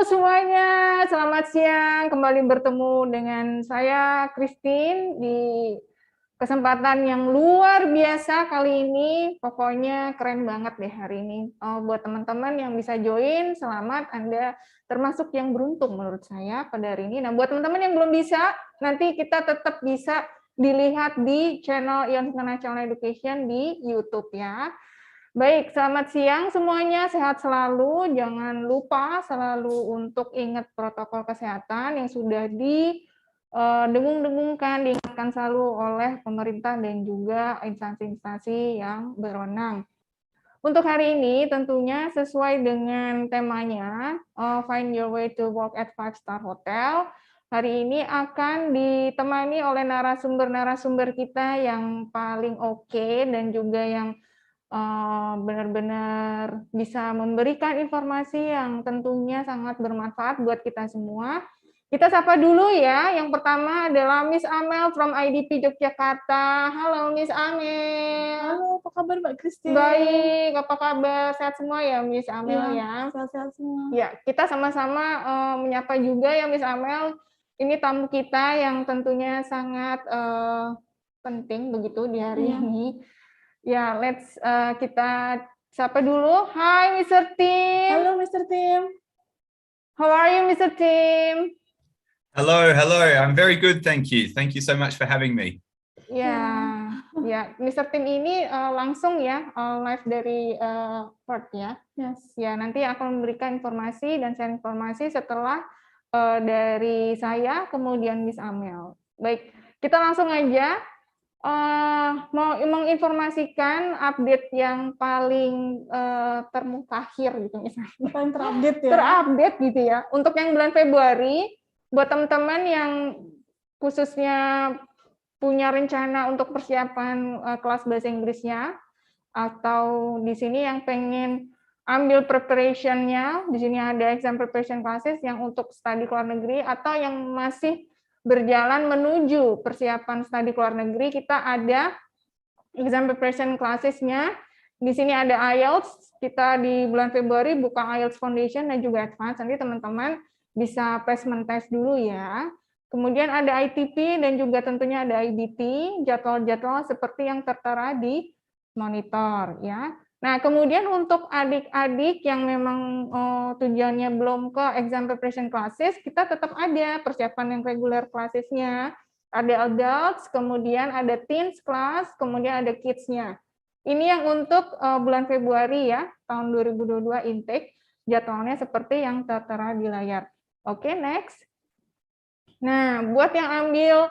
semuanya, selamat siang. Kembali bertemu dengan saya, Christine, di kesempatan yang luar biasa kali ini. Pokoknya keren banget deh hari ini. Buat teman-teman yang bisa join, selamat. Anda termasuk yang beruntung menurut saya pada hari ini. Nah, buat teman-teman yang belum bisa, nanti kita tetap bisa dilihat di channel IONS International Education di YouTube ya. Baik, selamat siang semuanya, sehat selalu. Jangan lupa selalu untuk ingat protokol kesehatan yang sudah didengung-dengungkan, diingatkan selalu oleh pemerintah dan juga instansi-instansi yang berwenang. Untuk hari ini tentunya sesuai dengan temanya, Find Your Way to Work at 5-Star Hotel. Hari ini akan ditemani oleh narasumber-narasumber kita yang paling oke dan juga yang benar-benar bisa memberikan informasi yang tentunya sangat bermanfaat buat kita semua. Kita sapa dulu ya. Yang pertama adalah Miss Amel from IDP Yogyakarta. Halo Miss Amel. Halo, apa kabar Mbak Christine? Baik, apa kabar? Sehat semua ya Miss Amel ya? Sehat-sehat semua. Ya, kita sama-sama menyapa juga ya Miss Amel. Ini tamu kita yang tentunya sangat penting begitu di hari ini. Ya, kita sapa dulu. Hai, Mr. Tim. Halo, Mr. Tim. How are you, Mr. Tim? Hello. I'm very good, thank you. Thank you so much for having me. Ya, Mr. Tim ini langsung ya live dari Perth ya. Yes. Ya, nanti akan memberikan informasi dan share informasi setelah dari saya, kemudian Miss Amel. Baik, kita langsung aja. Mau menginformasikan update yang paling termutakhir gitu misalnya. Paling terupdate ya. Terupdate gitu ya. Untuk yang bulan Februari, buat teman-teman yang khususnya punya rencana untuk persiapan kelas bahasa Inggrisnya, atau di sini yang pengen ambil preparation-nya, di sini ada exam preparation classes yang untuk studi ke luar negeri, atau yang masih berjalan menuju persiapan studi ke luar negeri, kita ada exam preparation classes-nya. Di sini ada IELTS, kita di bulan Februari buka IELTS Foundation dan juga Advance. Nanti teman-teman bisa placement test dulu ya. Kemudian ada ITP dan juga tentunya ada IBT, jadwal-jadwal seperti yang tertera di monitor ya. Nah, kemudian untuk adik-adik yang memang tujuannya belum ke exam preparation classes, kita tetap ada persiapan yang regular classes-nya. Ada adults, kemudian ada teens class, kemudian ada kids-nya. Ini yang untuk bulan Februari ya, tahun 2022 intake, jadwalnya seperti yang tertera di layar. Oke, next. Nah, buat yang ambil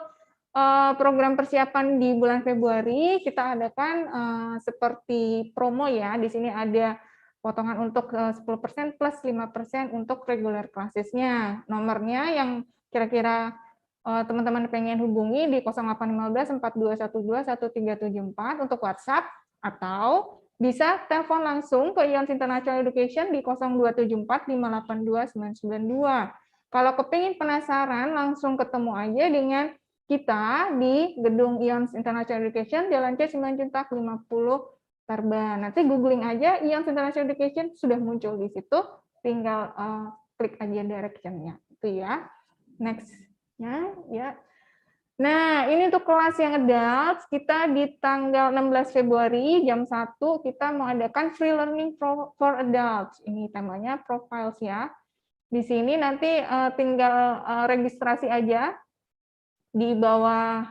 program persiapan di bulan Februari, kita adakan seperti promo ya. Di sini ada potongan untuk 10% plus 5% untuk regular classes-nya. Nomornya yang kira-kira teman-teman pengen hubungi di 0815 4212 1374 untuk WhatsApp, atau bisa telepon langsung ke IONS International Education di 0274 582 992. Kalau kepingin penasaran, langsung ketemu aja dengan kita di gedung IONS International Education, Jalan C 9 Juntak 50 Tarban. Nanti googling aja IONS International Education, sudah muncul di situ, tinggal klik aja direction-nya. Itu ya. Next-nya ya. Nah, ini untuk kelas yang adults, kita di tanggal 16 Februari jam 1 kita mengadakan free learning for adults. Ini temanya profiles ya. Di sini nanti tinggal registrasi aja. Di bawah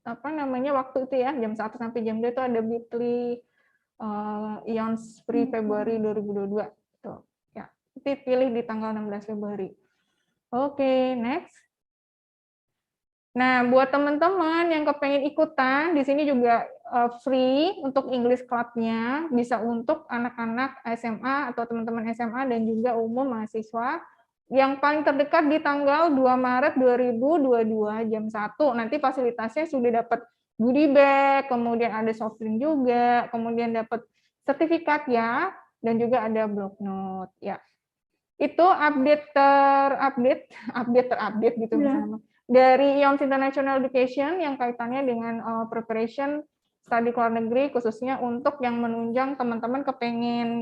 waktu itu ya, jam 1 sampai jam 2 itu ada bit.ly IONS Free Februari 2022. Tuh, ya. Nanti pilih di tanggal 16 Februari. Oke, next. Nah, buat teman-teman yang kepengen ikutan, di sini juga free untuk English Club-nya, bisa untuk anak-anak SMA atau teman-teman SMA dan juga umum mahasiswa. Yang paling terdekat di tanggal 2 Maret 2022 jam 1. Nanti fasilitasnya sudah dapat goodie bag, kemudian ada soft drink juga, kemudian dapat sertifikat ya, dan juga ada block note ya. Itu update terupdate gitu misalnya. Dari IONS International Education yang kaitannya dengan preparation studi ke luar negeri, khususnya untuk yang menunjang teman-teman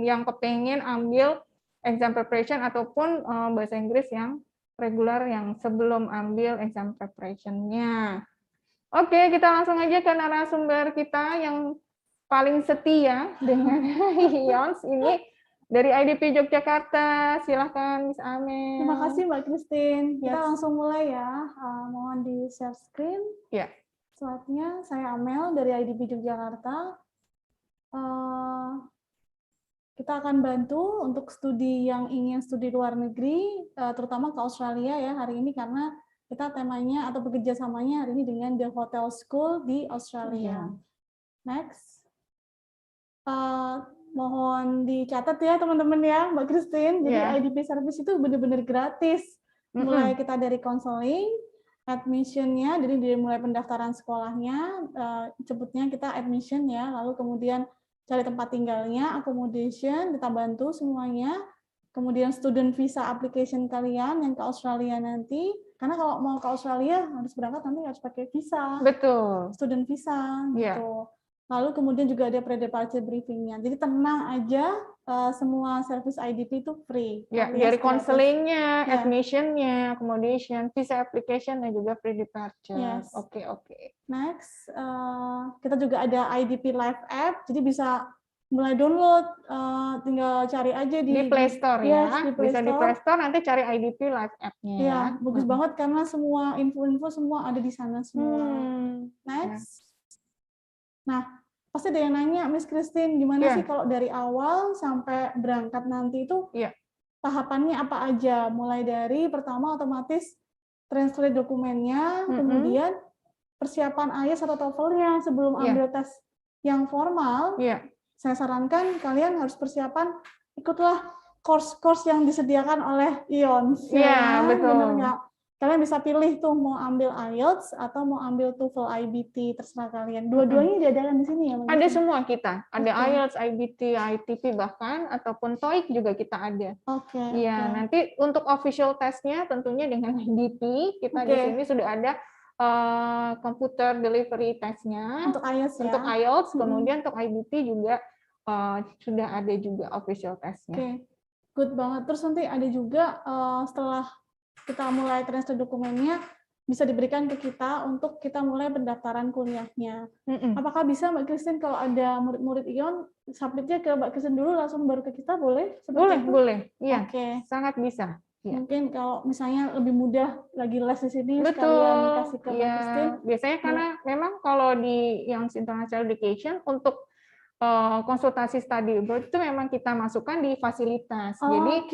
yang kepengen ambil exam preparation ataupun bahasa Inggris yang reguler yang sebelum ambil exam preparation-nya. Oke, kita langsung aja ke narasumber kita yang paling setia dengan IONS ini dari IDP Yogyakarta. Silahkan Miss Amel. Terima kasih Mbak Christine. Kita Yes. langsung mulai ya. Mohon di share screen. Ya. Slide-nya, saya Amel dari IDP Yogyakarta. Kita akan bantu untuk studi yang ingin studi luar negeri, terutama ke Australia ya hari ini, karena kita temanya atau bekerja samanya hari ini dengan The Hotel School di Australia. Next. Mohon dicatat ya teman-teman ya, Mbak Christine. Jadi IDP service itu benar-benar gratis. Mulai kita dari counseling, admission-nya, jadi dari mulai pendaftaran sekolahnya, sebutnya kita admission ya, lalu kemudian cari tempat tinggalnya, accommodation, kita bantu semuanya. Kemudian student visa application kalian yang ke Australia nanti, karena kalau mau ke Australia harus berangkat nanti harus pakai visa. Betul. Student visa gitu. Lalu kemudian juga ada pre-departure briefing-nya. Jadi tenang aja, semua service IDP itu free. Ya, dari counseling-nya, admission-nya, accommodation, visa application, dan juga pre-departure. Yes. Oke. Next, kita juga ada IDP Live App, jadi bisa mulai download, tinggal cari aja di Play Store ya. Di Play bisa Store. di Play Store, nanti cari IDP Live App-nya ya. Iya, bagus banget karena semua info-info semua ada di sana semua. Next. Nah, pasti ada yang nanya, Miss Christine, gimana sih kalau dari awal sampai berangkat nanti itu tahapannya apa aja? Mulai dari pertama otomatis translate dokumennya, kemudian persiapan IELTS atau TOEFL-nya sebelum ambil tes yang formal. Saya sarankan kalian harus persiapan, ikutlah course-course yang disediakan oleh IONS. Iya, betul. Benar nggak? Kalian bisa pilih tuh mau ambil IELTS atau mau ambil TOEFL IBT, terserah kalian. Dua-duanya diadakan di sini ya? Ada semua kita. Ada IELTS, IBT, ITP bahkan, ataupun TOEIC juga kita ada. Iya, nanti untuk official testnya tentunya dengan IDP, kita di sini sudah ada computer delivery testnya. Untuk IELTS ya? Untuk IELTS, kemudian untuk IBT juga sudah ada juga official testnya. Good banget. Terus nanti ada juga setelah kita mulai translate dokumennya, bisa diberikan ke kita untuk kita mulai pendaftaran kuliahnya. Apakah bisa Mbak Christine kalau ada murid-murid ION, submitnya ke Mbak Christine dulu langsung baru ke kita, boleh? Boleh. Iya, sangat bisa. Mungkin kalau misalnya lebih mudah lagi les di sini, betul, sekalian kasih ke Mbak Christine. Biasanya karena memang kalau di IONS International Education untuk konsultasi study abroad itu memang kita masukkan di fasilitas. Jadi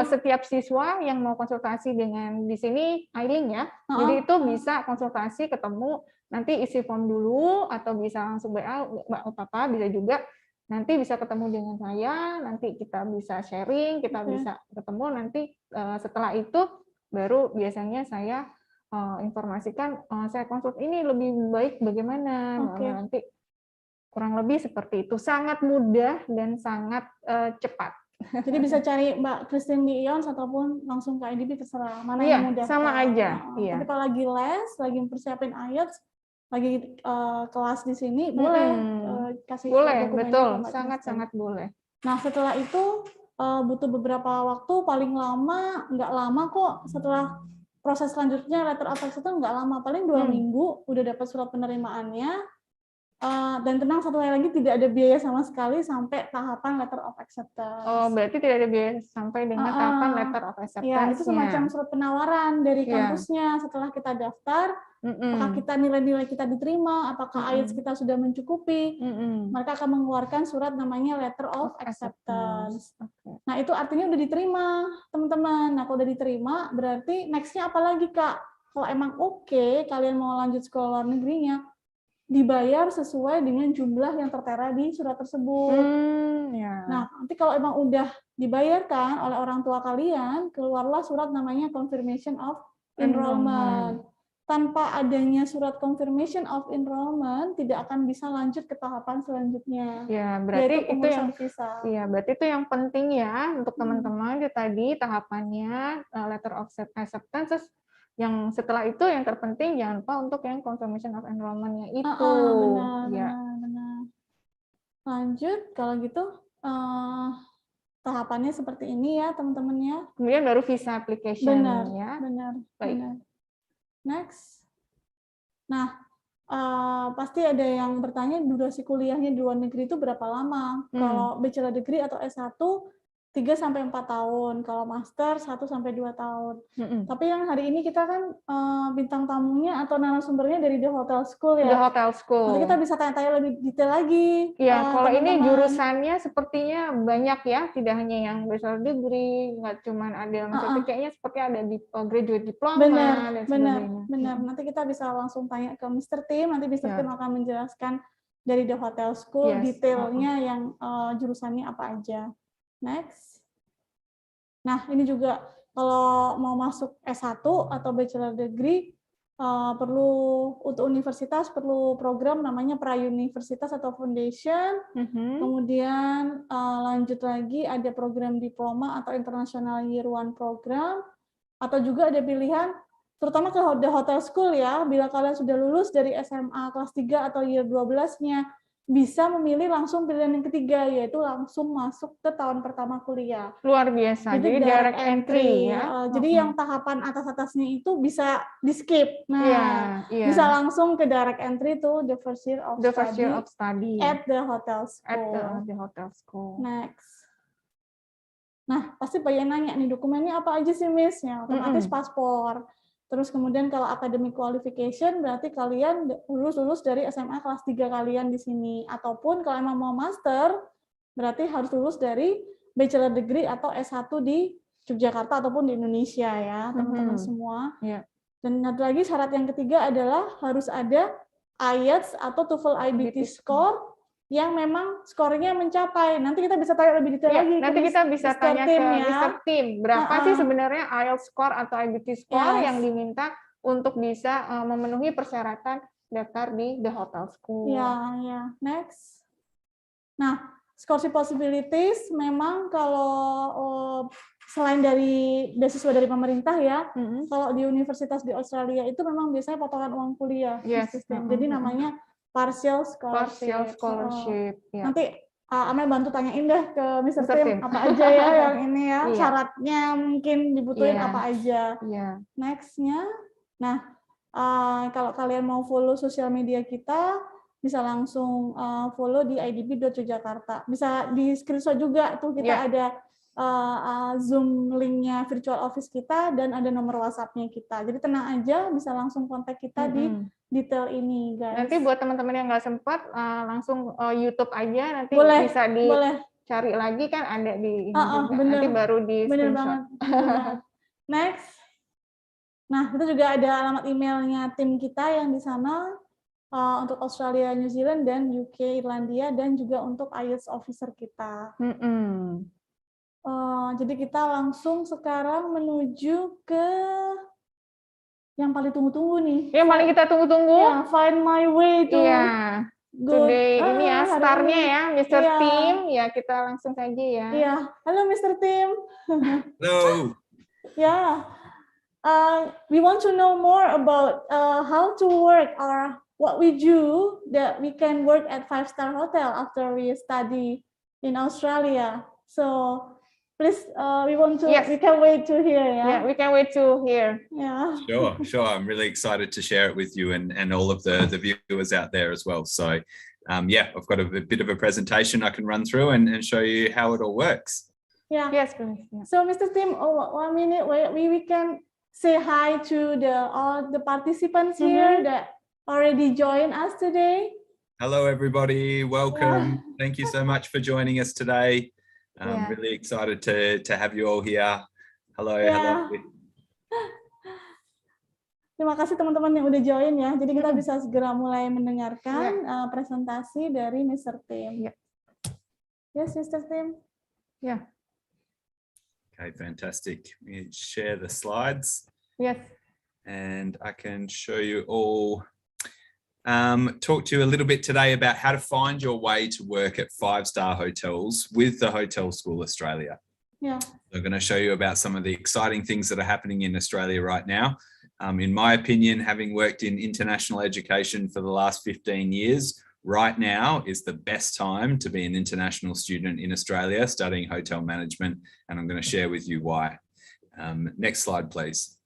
setiap siswa yang mau konsultasi dengan di sini iLink ya, jadi itu bisa konsultasi ketemu, nanti isi form dulu atau bisa langsung WA Mbak Papa, bisa juga nanti bisa ketemu dengan saya, nanti kita bisa sharing, kita bisa ketemu, nanti setelah itu baru biasanya saya informasikan saya konsul ini lebih baik bagaimana, nanti kurang lebih seperti itu. Sangat mudah dan sangat cepat. Jadi bisa cari Mbak Christine di IONS ataupun langsung ke IDP, terserah mana yang mudah. Sama aja. Tapi kalau lagi les, lagi persiapin IELTS, lagi kelas di sini, boleh kasih boleh, dokumennya betul. ke Mbak Sangat-sangat boleh. Nah, setelah itu butuh beberapa waktu, paling lama, nggak lama kok, setelah proses selanjutnya letter of acceptance nggak lama, paling 2 minggu udah dapat surat penerimaannya. Dan tenang, satu lagi, tidak ada biaya sama sekali sampai tahapan letter of acceptance. Oh, berarti tidak ada biaya sampai dengan tahapan letter of acceptance. Ya, itu semacam surat penawaran dari kampusnya setelah kita daftar, apakah kita nilai-nilai kita diterima, apakah IELTS kita sudah mencukupi, mereka akan mengeluarkan surat namanya letter of acceptance. Nah, itu artinya udah diterima, teman-teman. Nah, kalau udah diterima, berarti next-nya apa lagi, Kak? Kalau emang oke, kalian mau lanjut sekolah luar negerinya, dibayar sesuai dengan jumlah yang tertera di surat tersebut. Nah, nanti kalau emang udah dibayarkan oleh orang tua kalian, keluarlah surat namanya confirmation of enrollment. Tanpa adanya surat confirmation of enrollment, tidak akan bisa lanjut ke tahapan selanjutnya. Ya, berarti itu yang visa. Iya, berarti itu yang penting ya untuk teman-teman. Itu tadi tahapannya letter of acceptance. Yang setelah itu yang terpenting jangan lupa untuk yang confirmation of enrollment-nya itu. Benar. Lanjut, kalau gitu tahapannya seperti ini ya teman-temannya. Kemudian baru visa application. Benar, Ya. benar, Baik. benar. Next. Nah, pasti ada yang bertanya durasi kuliahnya di luar negeri itu berapa lama? Kalau bachelor degree atau S1 3-4 tahun, kalau master 1-2 tahun. Tapi yang hari ini kita kan bintang tamunya atau narasumbernya dari The Hotel School ya. The Hotel School. Nanti kita bisa tanya-tanya lebih detail lagi. Ya, kalau ini jurusannya sepertinya banyak ya, tidak hanya yang bachelor degree, nggak cuma ada yang kayaknya seperti ada di graduate diploma dan sebagainya. Benar. Nanti kita bisa langsung tanya ke Mr. Tim, nanti Mr. Tim akan menjelaskan dari The Hotel School detailnya yang jurusannya apa aja. Next. Nah, ini juga kalau mau masuk S1 atau bachelor degree, perlu untuk universitas perlu program namanya pra-universitas atau foundation. Kemudian lanjut lagi ada program diploma atau international year one program, atau juga ada pilihan terutama ke The Hotel School ya, bila kalian sudah lulus dari SMA kelas 3 atau year 12-nya, bisa memilih langsung pilihan yang ketiga, yaitu langsung masuk ke tahun pertama kuliah. Luar biasa, jadi direct entry ya. Jadi yang tahapan atas-atasnya itu bisa di-skip. Nah, bisa langsung ke direct entry to the first year of study at the hotel school. At the hotel school. Next. Nah, pasti banyak nanya nih, dokumennya apa aja sih, Miss? Ya, otomatis paspor. Terus kemudian kalau academic qualification berarti kalian lulus dari SMA kelas 3 kalian di sini. Ataupun kalau emang mau master berarti harus lulus dari bachelor degree atau S1 di Yogyakarta ataupun di Indonesia ya, teman-teman semua. Dan ada lagi syarat yang ketiga adalah harus ada IELTS atau TOEFL IBT score yang memang skornya mencapai. Nanti kita bisa tanya lebih detail lagi. Nanti kita bisa tanya ke Mr. Tim, berapa sih sebenarnya IELTS score atau IBT score yang diminta untuk bisa memenuhi persyaratan daftar di The Hotel School. Ya. Next. Nah, scholarship possibilities memang kalau selain dari beasiswa dari pemerintah ya, kalau di universitas di Australia itu memang biasanya potongan uang kuliah. Jadi namanya partial scholarship. Nanti Amel bantu tanyain deh ke Mr. Tim apa aja ya yang ini ya, syaratnya mungkin dibutuhin apa aja. Next-nya, nah kalau kalian mau follow sosial media kita, bisa langsung follow di idp.yogyakarta. Bisa di screenshot juga tuh kita ada Zoom linknya virtual office kita dan ada nomor WhatsApp-nya kita. Jadi tenang aja, bisa langsung kontak kita di detail ini, guys. Nanti buat teman-teman yang nggak sempat, langsung YouTube aja, nanti bisa dicari lagi kan ada di ini juga. Bener. Nanti baru di Bener screenshot. banget. Next. Nah, itu juga ada alamat emailnya tim kita yang di sana untuk Australia, New Zealand, dan UK, Irlandia, dan juga untuk IELTS officer kita. Jadi kita langsung sekarang menuju ke yang paling tunggu-tunggu nih. Yang paling kita tunggu-tunggu. Find my way to today ini ya, star-nya ya, Mr. Tim. Ya, kita langsung saja ya. Halo Mr. Tim. Hello. We want to know more about how to work or what we do that we can work at 5-star hotel after we study in Australia. So please, we can wait to hear. Yeah, we can wait to hear. Yeah. Sure. I'm really excited to share it with you and all of the viewers out there as well. So, I've got a bit of a presentation I can run through and show you how it all works. Yeah. Yes, please. Yeah. So, Mr. Tim, 1 minute, we can say hi to all the participants here that already joined us today. Hello, everybody. Welcome. Thank you so much for joining us today. I'm really excited to have you all here. Hello. Terima kasih teman-teman yang udah join ya. Jadi kita bisa segera mulai mendengarkan presentasi dari Mr. Tim. Yes, Mr. Tim. Okay, fantastic. Let me share the slides. Yes. And I can show you all. Talk to you a little bit today about how to find your way to work at 5-star hotels with the Hotel School Australia. Yeah. I'm going to show you about some of the exciting things that are happening in Australia right now. In my opinion, having worked in international education for the last 15 years, right now is the best time to be an international student in Australia studying hotel management, and I'm going to share with you why. Next slide, please.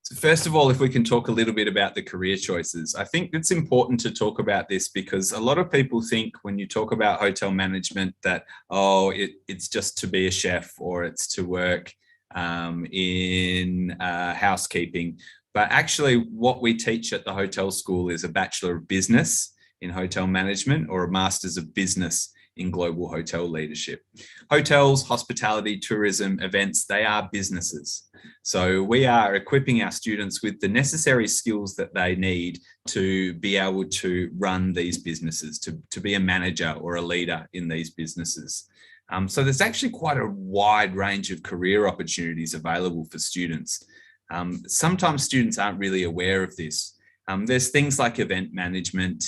So first of all, if we can talk a little bit about the career choices, I think it's important to talk about this because a lot of people think when you talk about hotel management that, oh, it's just to be a chef or it's to work in housekeeping. But actually what we teach at the hotel school is a Bachelor of Business in Hotel Management or a Masters of Business in Global Hotel Leadership. Hotels, hospitality, tourism, events, they are businesses. So we are equipping our students with the necessary skills that they need to be able to run these businesses, to be a manager or a leader in these businesses. So there's actually quite a wide range of career opportunities available for students. Sometimes students aren't really aware of this. There's things like event management,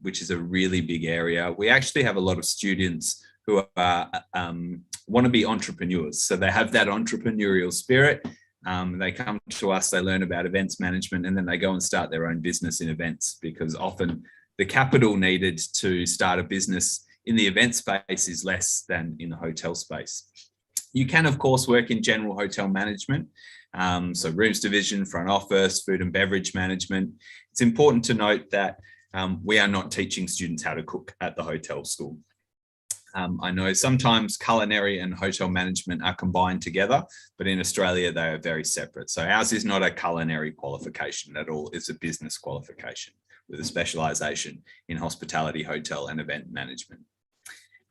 which is a really big area. We actually have a lot of students who are, want to be entrepreneurs. So they have that entrepreneurial spirit. They come to us, they learn about events management, and then they go and start their own business in events, because often the capital needed to start a business in the event space is less than in the hotel space. You can, of course, work in general hotel management. So rooms division, front office, food and beverage management. It's important to note that we are not teaching students how to cook at the hotel school. I know sometimes culinary and hotel management are combined together, but in Australia, they are very separate. So ours is not a culinary qualification at all. It's a business qualification with a specialisation in hospitality, hotel and event management.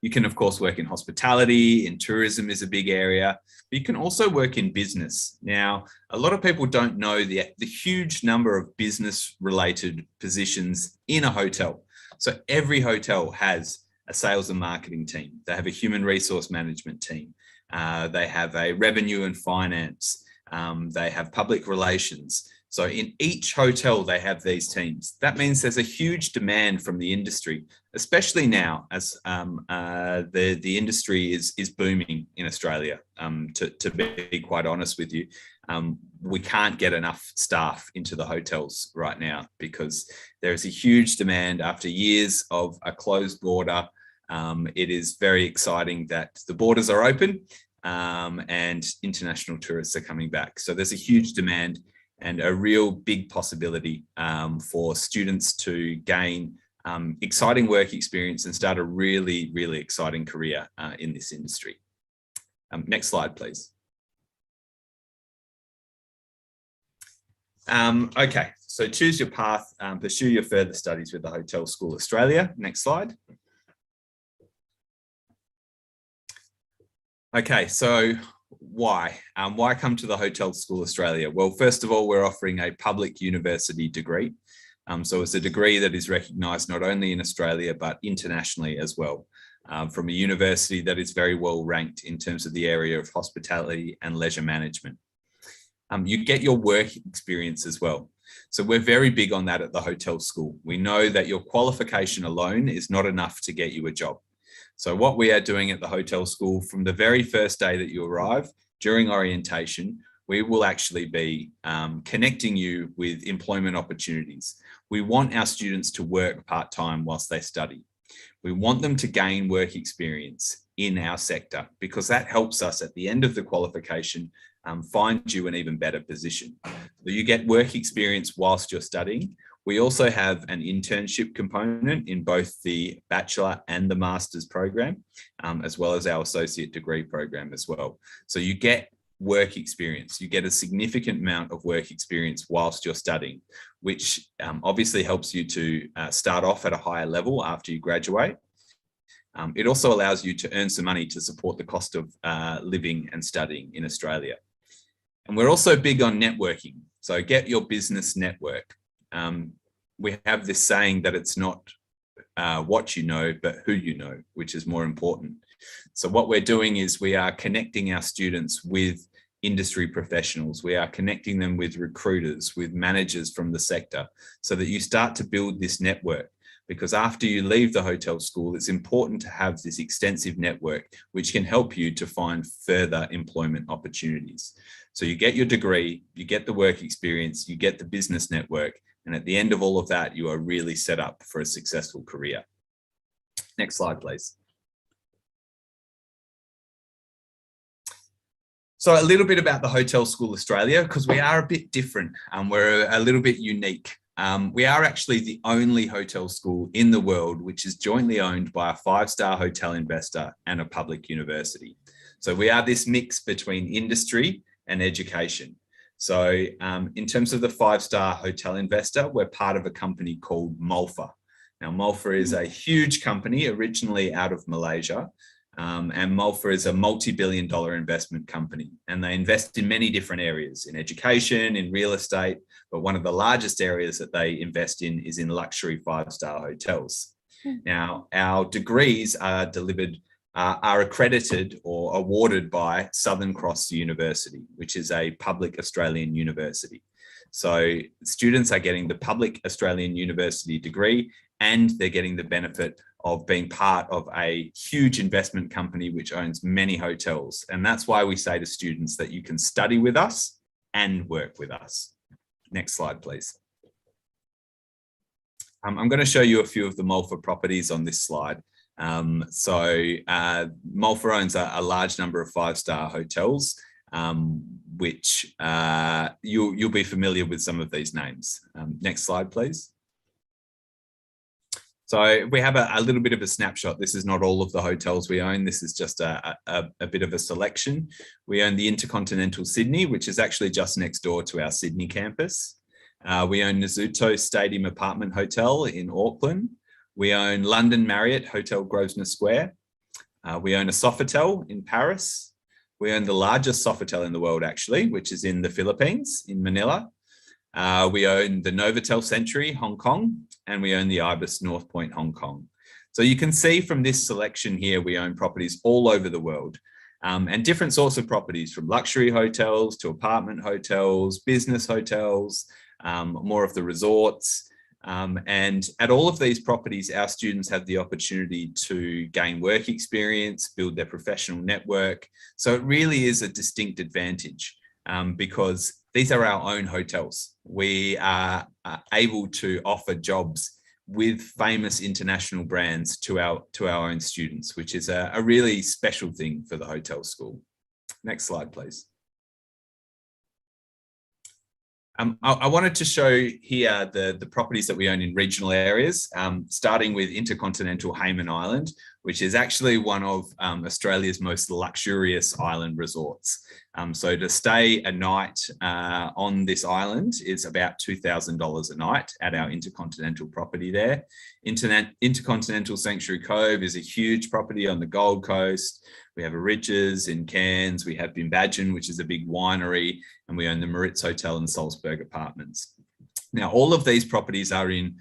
You can, of course, work in hospitality, in tourism is a big area, but you can also work in business. Now, a lot of people don't know the huge number of business-related positions in a hotel. So every hotel has a sales and marketing team. They have a human resource management team. They have a revenue and finance. They have public relations. So in each hotel, they have these teams. That means there's a huge demand from the industry, especially now as the industry is booming in Australia. To be quite honest with you, we can't get enough staff into the hotels right now because there is a huge demand after years of a closed border. It is very exciting that the borders are open and international tourists are coming back. So there's a huge demand and a real big possibility for students to gain exciting work experience and start a really, really exciting career in this industry. Next slide, please. Okay, so choose your path, pursue your further studies with the Hotel School Australia. Next slide. Okay, so why? Why come to the Hotel School Australia? Well, first of all, we're offering a public university degree. So it's a degree that is recognised not only in Australia, but internationally as well, from a university that is very well ranked in terms of the area of hospitality and leisure management. You get your work experience as well. So we're very big on that at the Hotel School. We know that your qualification alone is not enough to get you a job. So what we are doing at the Hotel School from the very first day that you arrive, during orientation, we will actually be connecting you with employment opportunities. We want our students to work part-time whilst they study. We want them to gain work experience in our sector because that helps us at the end of the qualification find you an even better position. So you get work experience whilst you're studying. We also have an internship component in both the bachelor and the master's program, as well as our associate degree program as well. So you get work experience. You get a significant amount of work experience whilst you're studying, which obviously helps you to start off at a higher level after you graduate. It also allows you to earn some money to support the cost of living and studying in Australia. And we're also big on networking. So get your business network. We have this saying that it's not what you know, but who you know, which is more important. So what we're doing is we are connecting our students with industry professionals. We are connecting them with recruiters, with managers from the sector, so that you start to build this network. Because after you leave the hotel school, it's important to have this extensive network, which can help you to find further employment opportunities. So you get your degree, you get the work experience, you get the business network, And at the end of all of that, you are really set up for a successful career. Next slide, please. So a little bit about the Hotel School Australia, because we are a bit different. We're a little bit unique. We are actually the only hotel school in the world which is jointly owned by a 5-star hotel investor and a public university. So we are this mix between industry and education. So in terms of the 5-star hotel investor, we're part of a company called Mulfa. Now, Mulfa is a huge company originally out of Malaysia. And Mulfa is a multi-billion-dollar investment company, and they invest in many different areas, in education, in real estate, but one of the largest areas that they invest in is in luxury 5-star hotels. Now, our degrees are are accredited or awarded by Southern Cross University, which is a public Australian university. So students are getting the public Australian university degree, and they're getting the benefit of being part of a huge investment company which owns many hotels. And that's why we say to students that you can study with us and work with us. Next slide, please. I'm going to show you a few of the Mulfa properties on this slide. Mulfa owns a large number of 5-star hotels, which you'll be familiar with some of these names. Next slide, please. So we have a little bit of a snapshot. This is not all of the hotels we own. This is just a bit of a selection. We own the Intercontinental Sydney, which is actually just next door to our Sydney campus. We own Nasuto Stadium Apartment Hotel in Auckland. We own London Marriott Hotel Grosvenor Square. We own a Sofitel in Paris. We own the largest Sofitel in the world, actually, which is in the Philippines, in Manila. We own the Novotel Century, Hong Kong, and we own the Ibis North Point, Hong Kong. So you can see from this selection here, we own properties all over the world, and different sorts of properties, from luxury hotels to apartment hotels, business hotels, more of the resorts. And at all of these properties, our students have the opportunity to gain work experience, build their professional network. So it really is a distinct advantage, because these are our own hotels. We are able to offer jobs with famous international brands to our own students, which is a really special thing for the hotel school. Next slide, please. I wanted to show here the properties that we own in regional areas, starting with Intercontinental Hayman Island, which is actually one of Australia's most luxurious island resorts. So to stay a night on this island is about $2,000 a night at our Intercontinental property there. Intercontinental Sanctuary Cove is a huge property on the Gold Coast. We have a Ridges in Cairns. We have Bimbadgen, which is a big winery, and we own the Maritz Hotel and Salzburg Apartments. Now, all of these properties are in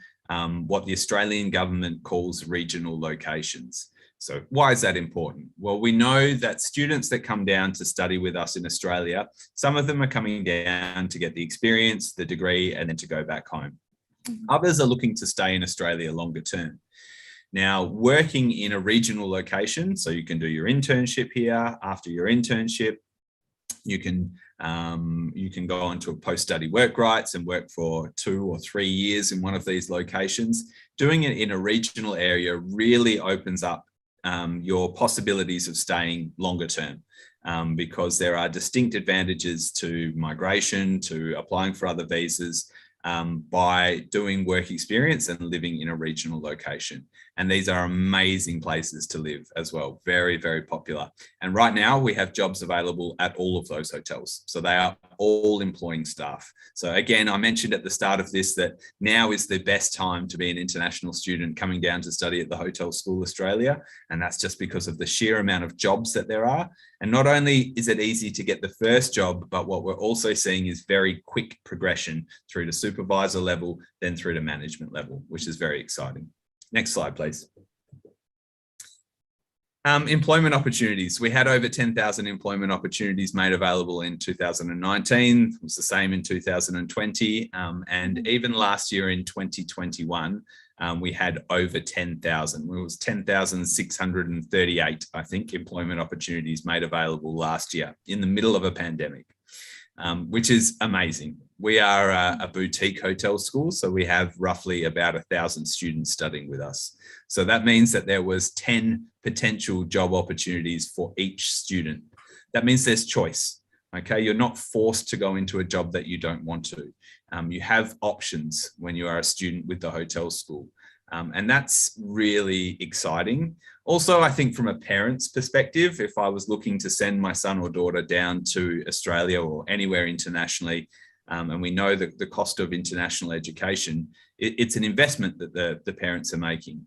what the Australian government calls regional locations. So why is that important? Well, we know that students that come down to study with us in Australia, some of them are coming down to get the experience, the degree, and then to go back home. Others are looking to stay in Australia longer term. Now, working in a regional location, so you can do your internship here. After your internship, you can go on to a post-study work rights and work for 2 or 3 years in one of these locations. Doing it in a regional area really opens up your possibilities of staying longer term, because there are distinct advantages to migration, to applying for other visas, by doing work experience and living in a regional location. And these are amazing places to live as well. Very, very popular. And right now we have jobs available at all of those hotels. So they are all employing staff. So again, I mentioned at the start of this that now is the best time to be an international student coming down to study at the Hotel School Australia. And that's just because of the sheer amount of jobs that there are. And not only is it easy to get the first job, but what we're also seeing is very quick progression through to supervisor level, then through to management level, which is very exciting. Next slide, please. Employment opportunities. We had over 10,000 employment opportunities made available in 2019. It was the same in 2020. And even last year in 2021, we had over 10,000. It was 10,638, I think, employment opportunities made available last year in the middle of a pandemic, which is amazing. We are a boutique hotel school, so we have roughly about 1,000 students studying with us. So that means that there was 10 potential job opportunities for each student. That means there's choice. Okay, you're not forced to go into a job that you don't want to. You have options when you are a student with the hotel school. And that's really exciting. Also, I think from a parent's perspective, if I was looking to send my son or daughter down to Australia or anywhere internationally, and we know that the cost of international education, it's an investment that the parents are making.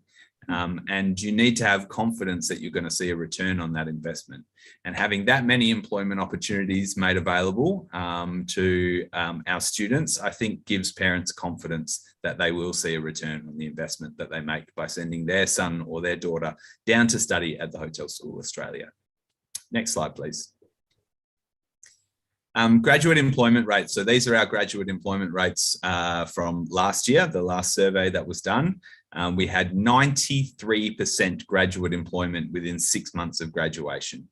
And you need to have confidence that you're going to see a return on that investment. And having that many employment opportunities made available to our students, I think gives parents confidence that they will see a return on the investment that they make by sending their son or their daughter down to study at the Hotel School Australia. Next slide, please. Graduate employment rates. So these are our graduate employment rates from last year, the last survey that was done. We had 93% graduate employment within 6 months of graduation.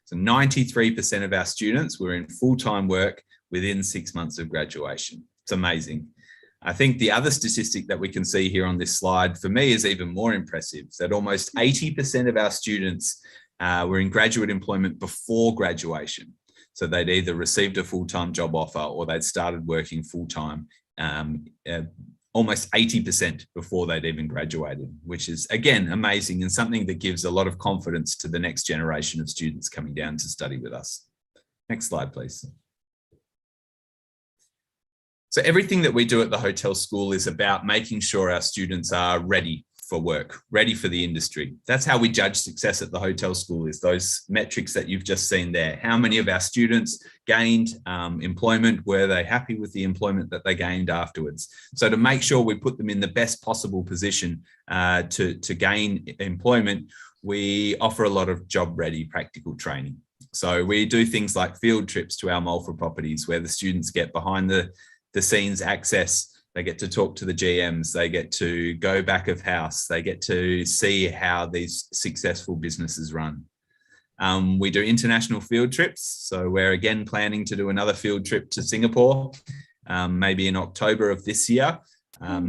So 93% of our students were in full-time work within 6 months of graduation. It's amazing. I think the other statistic that we can see here on this slide for me is even more impressive, that almost 80% of our students were in graduate employment before graduation. So they'd either received a full-time job offer or they'd started working full-time, almost 80% before they'd even graduated, which is, again, amazing and something that gives a lot of confidence to the next generation of students coming down to study with us. Next slide, please. So everything that we do at the hotel school is about making sure our students are ready for work, ready for the industry. That's how we judge success at the hotel school, is those metrics that you've just seen there. How many of our students gained employment? Were they happy with the employment that they gained afterwards? So to make sure we put them in the best possible position to gain employment, we offer a lot of job-ready practical training. So we do things like field trips to our Malfa properties where the students get behind the scenes access. They get to talk to the GMs, they get to go back of house, they get to see how these successful businesses run. We do international field trips. So we're again planning to do another field trip to Singapore, maybe in October of this year.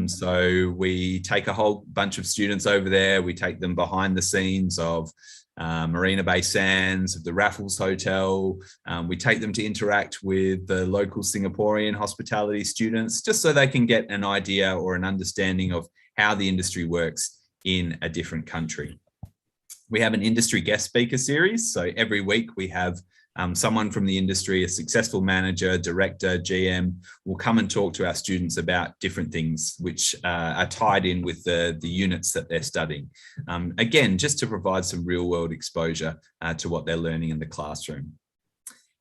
So we take a whole bunch of students over there. We take them behind the scenes of Marina Bay Sands, of the Raffles Hotel. We take them to interact with the local Singaporean hospitality students, just so they can get an idea or an understanding of how the industry works in a different country. We have an industry guest speaker series. So every week we have someone from the industry, a successful manager, director, GM, will come and talk to our students about different things which are tied in with the units that they're studying. Again, just to provide some real world exposure to what they're learning in the classroom.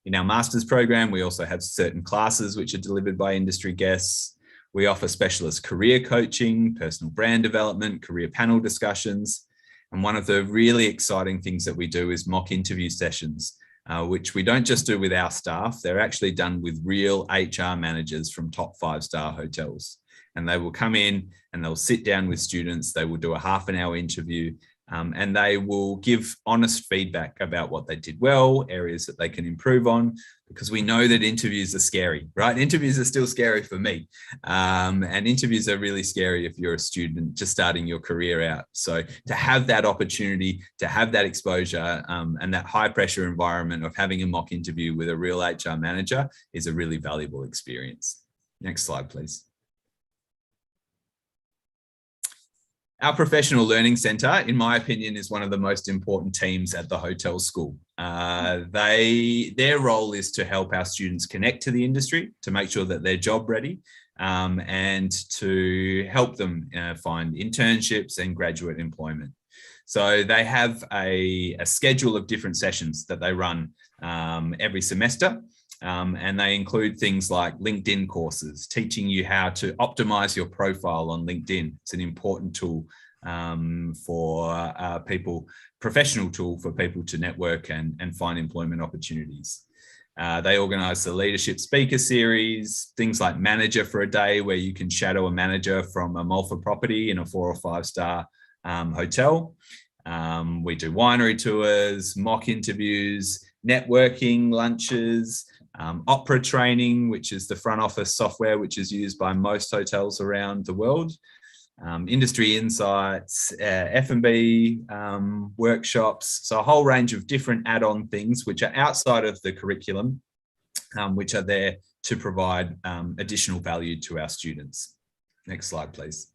In our master's program, we also have certain classes which are delivered by industry guests. We offer specialist career coaching, personal brand development, career panel discussions. And one of the really exciting things that we do is mock interview sessions, which we don't just do with our staff. They're actually done with real HR managers from top 5-star hotels. And they will come in and they'll sit down with students. They will do a half-an-hour interview and they will give honest feedback about what they did well, areas that they can improve on, because we know that interviews are scary, right? Interviews are still scary for me. And interviews are really scary if you're a student just starting your career out. So to have that opportunity, to have that exposure and that high pressure environment of having a mock interview with a real HR manager is a really valuable experience. Next slide, please. Our Professional Learning Centre, in my opinion, is one of the most important teams at the hotel school. Their role is to help our students connect to the industry, to make sure that they're job ready, and to help them find internships and graduate employment. So they have a schedule of different sessions that they run every semester. And they include things like LinkedIn courses, teaching you how to optimize your profile on LinkedIn. It's an important tool for people, professional tool for people to network and find employment opportunities. They organize the leadership speaker series, things like Manager for a Day, where you can shadow a manager from a Malfa property in a 4 or 5-star hotel. We do winery tours, mock interviews, networking lunches, Opera training, which is the front office software, which is used by most hotels around the world. Industry insights, F&B workshops, so a whole range of different add-on things which are outside of the curriculum, which are there to provide additional value to our students. Next slide, please.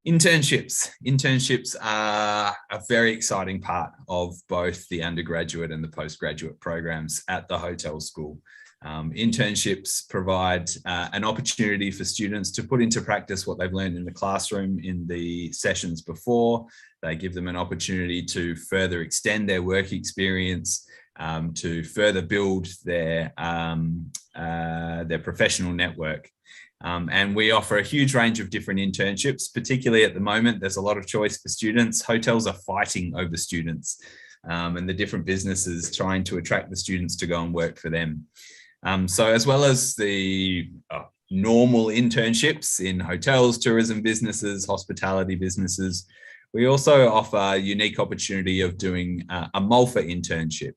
Internships. Internships are a very exciting part of both the undergraduate and the postgraduate programs at the hotel school. Internships provide an opportunity for students to put into practice what they've learned in the classroom in the sessions before. They give them an opportunity to further extend their work experience, to further build their professional network. And we offer a huge range of different internships, particularly at the moment. There's a lot of choice for students. Hotels are fighting over students, and the different businesses trying to attract the students to go and work for them. So as well as the normal internships in hotels, tourism businesses, hospitality businesses, we also offer a unique opportunity of doing a MOLFA internship.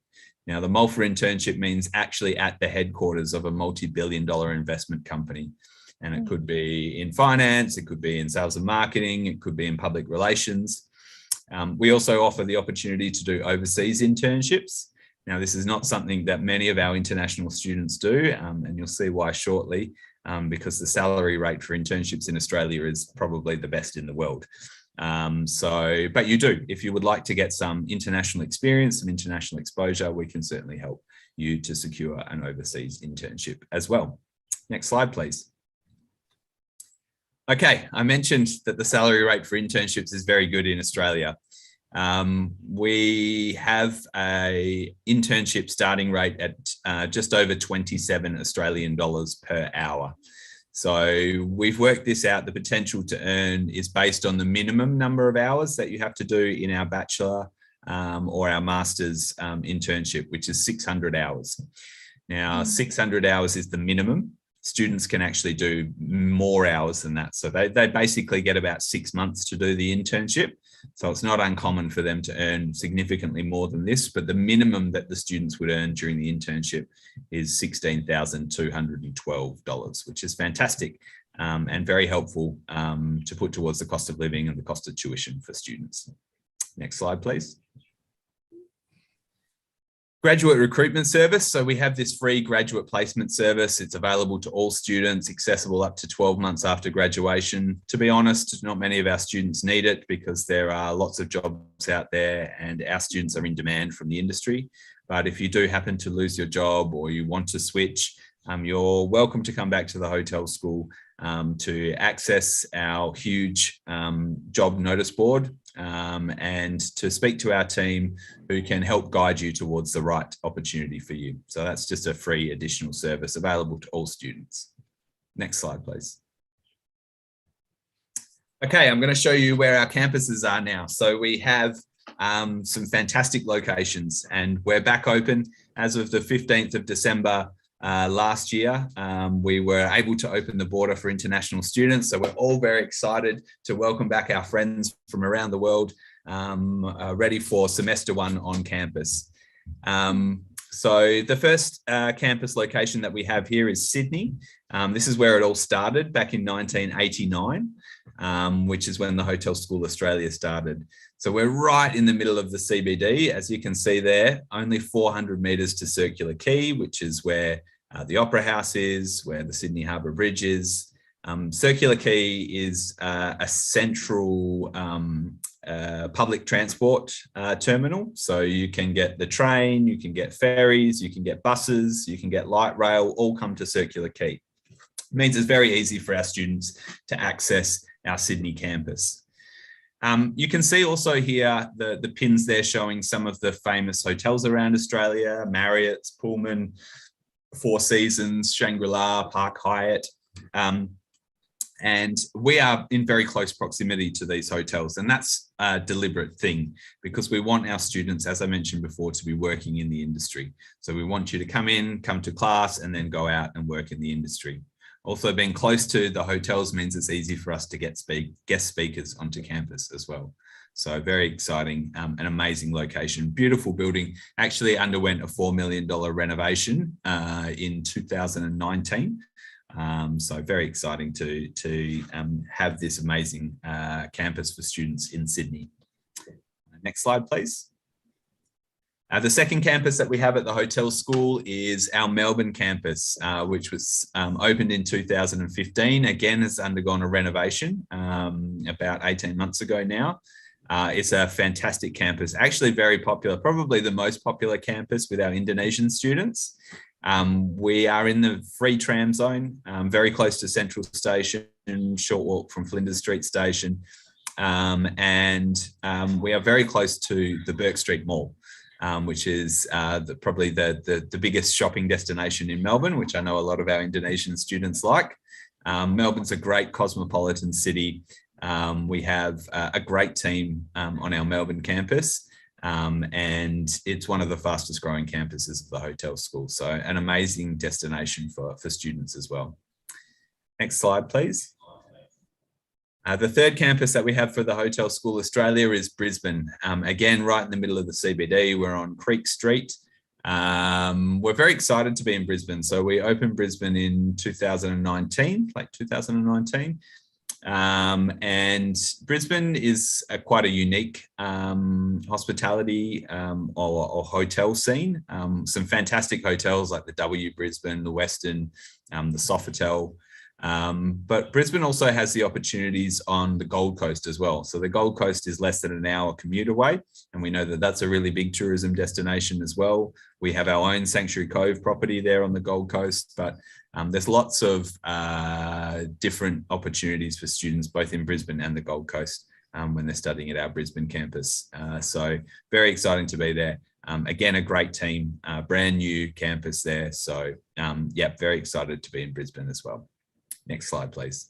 Now, the MOLFA internship means actually at the headquarters of a multi-billion-dollar investment company. And it could be in finance, it could be in sales and marketing, it could be in public relations. We also offer the opportunity to do overseas internships. Now, this is not something that many of our international students do, and you'll see why shortly, because the salary rate for internships in Australia is probably the best in the world. But you do, if you would like to get some international experience, some international exposure, we can certainly help you to secure an overseas internship as well. Next slide, please. Okay, I mentioned that the salary rate for internships is very good in Australia. We have a internship starting rate at just over 27 Australian dollars per hour. So we've worked this out. The potential to earn is based on the minimum number of hours that you have to do in our bachelor or our master's internship, which is 600 hours. Now, 600 hours is the minimum. Students can actually do more hours than that. So they basically get about 6 months to do the internship. So it's not uncommon for them to earn significantly more than this, but the minimum that the students would earn during the internship is $16,212, which is fantastic and very helpful to put towards the cost of living and the cost of tuition for students. Next slide, please. Graduate recruitment service. So we have this free graduate placement service. It's available to all students, accessible up to 12 months after graduation. To be honest, not many of our students need it because there are lots of jobs out there and our students are in demand from the industry. But if you do happen to lose your job or you want to switch, you're welcome to come back to the hotel school to access our huge job notice board and to speak to our team who can help guide you towards the right opportunity for you. So that's just a free additional service available to all students. Next slide, please. Okay, I'm going to show you where our campuses are now. So we have some fantastic locations and we're back open as of the 15th of December last year. We were able to open the border for international students. So we're all very excited to welcome back our friends from around the world, ready for semester one on campus. So the first campus location that we have here is Sydney. This is where it all started back in 1989, which is when the Hotel School Australia started. So we're right in the middle of the CBD. As you can see there, only 400 metres to Circular Quay, which is where the Opera House is, where the Sydney Harbour Bridge is. Circular Quay is a central public transport terminal. So you can get the train, you can get ferries, you can get buses, you can get light rail, all come to Circular Quay. It means it's very easy for our students to access our Sydney campus. You can see also here the pins there showing some of the famous hotels around Australia: Marriott's, Pullman, Four Seasons, Shangri-La, Park Hyatt. And we are in very close proximity to these hotels. And that's a deliberate thing because we want our students, as I mentioned before, to be working in the industry. So we want you to come to class and then go out and work in the industry. Also, being close to the hotels means it's easy for us to get guest speakers onto campus as well. So very exciting, an amazing location, beautiful building. Actually underwent a $4 million renovation in 2019. So very exciting to have this amazing campus for students in Sydney. Next slide, please. The second campus that we have at the hotel school is our Melbourne campus, which was opened in 2015. Again, has undergone a renovation about 18 months ago now. It's a fantastic campus, actually very popular, probably the most popular campus with our Indonesian students. We are in the free tram zone, very close to Central Station, short walk from Flinders Street Station. And we are very close to the Burke Street Mall, which is probably the biggest shopping destination in Melbourne, which I know a lot of our Indonesian students like. Melbourne's a great cosmopolitan city. We have a great team on our Melbourne campus, and it's one of the fastest growing campuses of the hotel school. So an amazing destination for students as well. Next slide, please. The third campus that we have for the Hotel School Australia is Brisbane. Again, right in the middle of the CBD, we're on Creek Street. We're very excited to be in Brisbane. So we opened Brisbane in 2019, late 2019. And Brisbane is quite a unique hospitality or hotel scene. Some fantastic hotels like the W Brisbane, the Westin, the Sofitel. But Brisbane also has the opportunities on the Gold Coast as well. So the Gold Coast is less than an hour commute away, and we know that that's a really big tourism destination as well. We have our own Sanctuary Cove property there on the Gold Coast, but there's lots of different opportunities for students both in Brisbane and the Gold Coast when they're studying at our Brisbane campus. So very exciting to be there. Again, a great team, brand new campus there. So yeah, very excited to be in Brisbane as well. Next slide, please.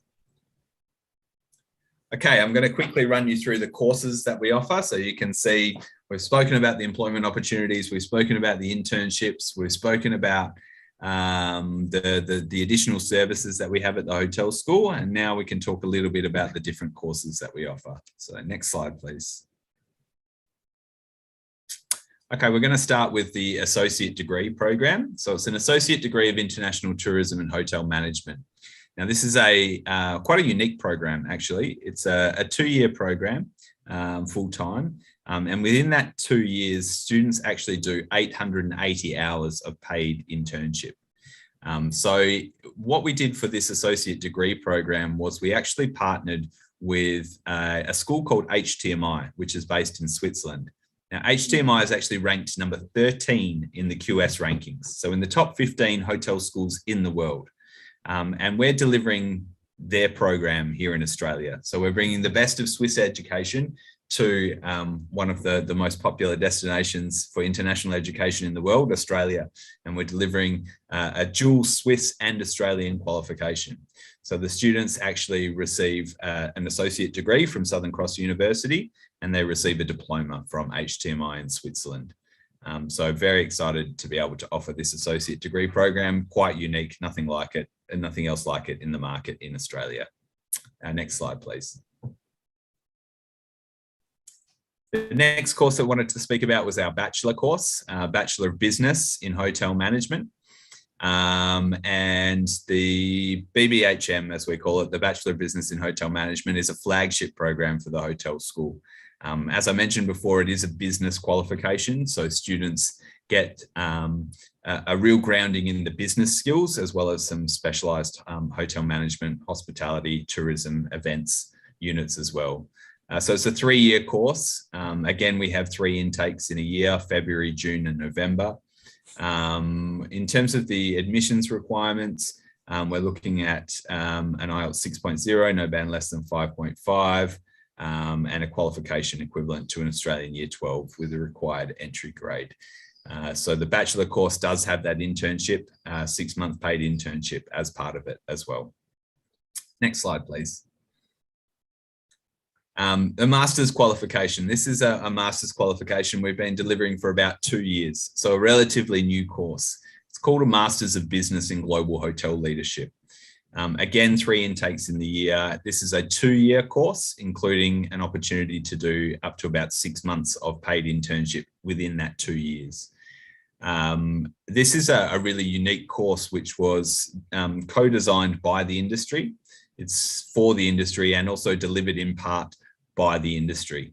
Okay, I'm going to quickly run you through the courses that we offer. So you can see we've spoken about the employment opportunities, we've spoken about the internships, we've spoken about the additional services that we have at the hotel school, and now we can talk a little bit about the different courses that we offer. So next slide, please. Okay, we're going to start with the associate degree program. So it's an associate degree of international tourism and hotel management. Now, this is quite a unique program, actually. It's a 2-year program, full-time. And within that 2 years, students actually do 880 hours of paid internship. So what we did for this associate degree program was we actually partnered with a school called HTMI, which is based in Switzerland. Now, HTMI is actually ranked number 13 in the QS rankings. So in the top 15 hotel schools in the world. And we're delivering their program here in Australia. So we're bringing the best of Swiss education to one of the most popular destinations for international education in the world, Australia. And we're delivering a dual Swiss and Australian qualification. So the students actually receive an associate degree from Southern Cross University, and they receive a diploma from HTMI in Switzerland. So very excited to be able to offer this associate degree program, quite unique, nothing like it, and nothing else like it in the market in Australia. Next slide, please. The next course I wanted to speak about was our bachelor course, Bachelor of Business in Hotel Management. And the BBHM, as we call it, the Bachelor of Business in Hotel Management, is a flagship program for the hotel school. As I mentioned before, it is a business qualification, so students get a real grounding in the business skills, as well as some specialised hotel management, hospitality, tourism, events units as well. So it's a 3-year course. Again, we have 3 intakes in a year: February, June, and November. In terms of the admissions requirements, we're looking at an IELTS 6.0, no band less than 5.5. And a qualification equivalent to an Australian Year 12 with a required entry grade. So the bachelor course does have that internship, 6-month paid internship as part of it as well. Next slide, please. The master's qualification. This is a master's qualification we've been delivering for about 2 years, so a relatively new course. It's called a Masters of Business in Global Hotel Leadership. Again, 3 intakes in the year. This is a 2-year course, including an opportunity to do up to about 6 months of paid internship within that 2 years. This is a really unique course, which was co-designed by the industry. It's for the industry and also delivered in part by the industry.